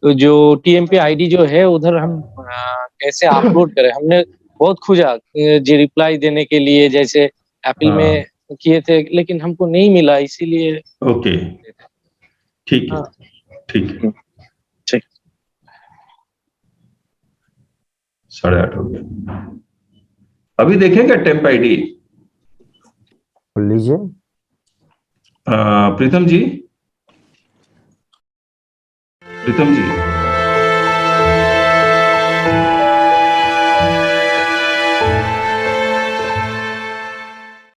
जो TMP ID जो है उधर हम कैसे अपलोड करें। हमने बहुत खोजा जी रिप्लाई देने के लिए, जैसे एप्पल में किए थे, लेकिन हमको नहीं मिला, इसीलिए। ओके ठीक है, ठीक है, ठीक। 8:30 हो गया। अभी देखेंगे टेम्प आईडी, लीजिए। प्रीतम जी, प्रीतम जी।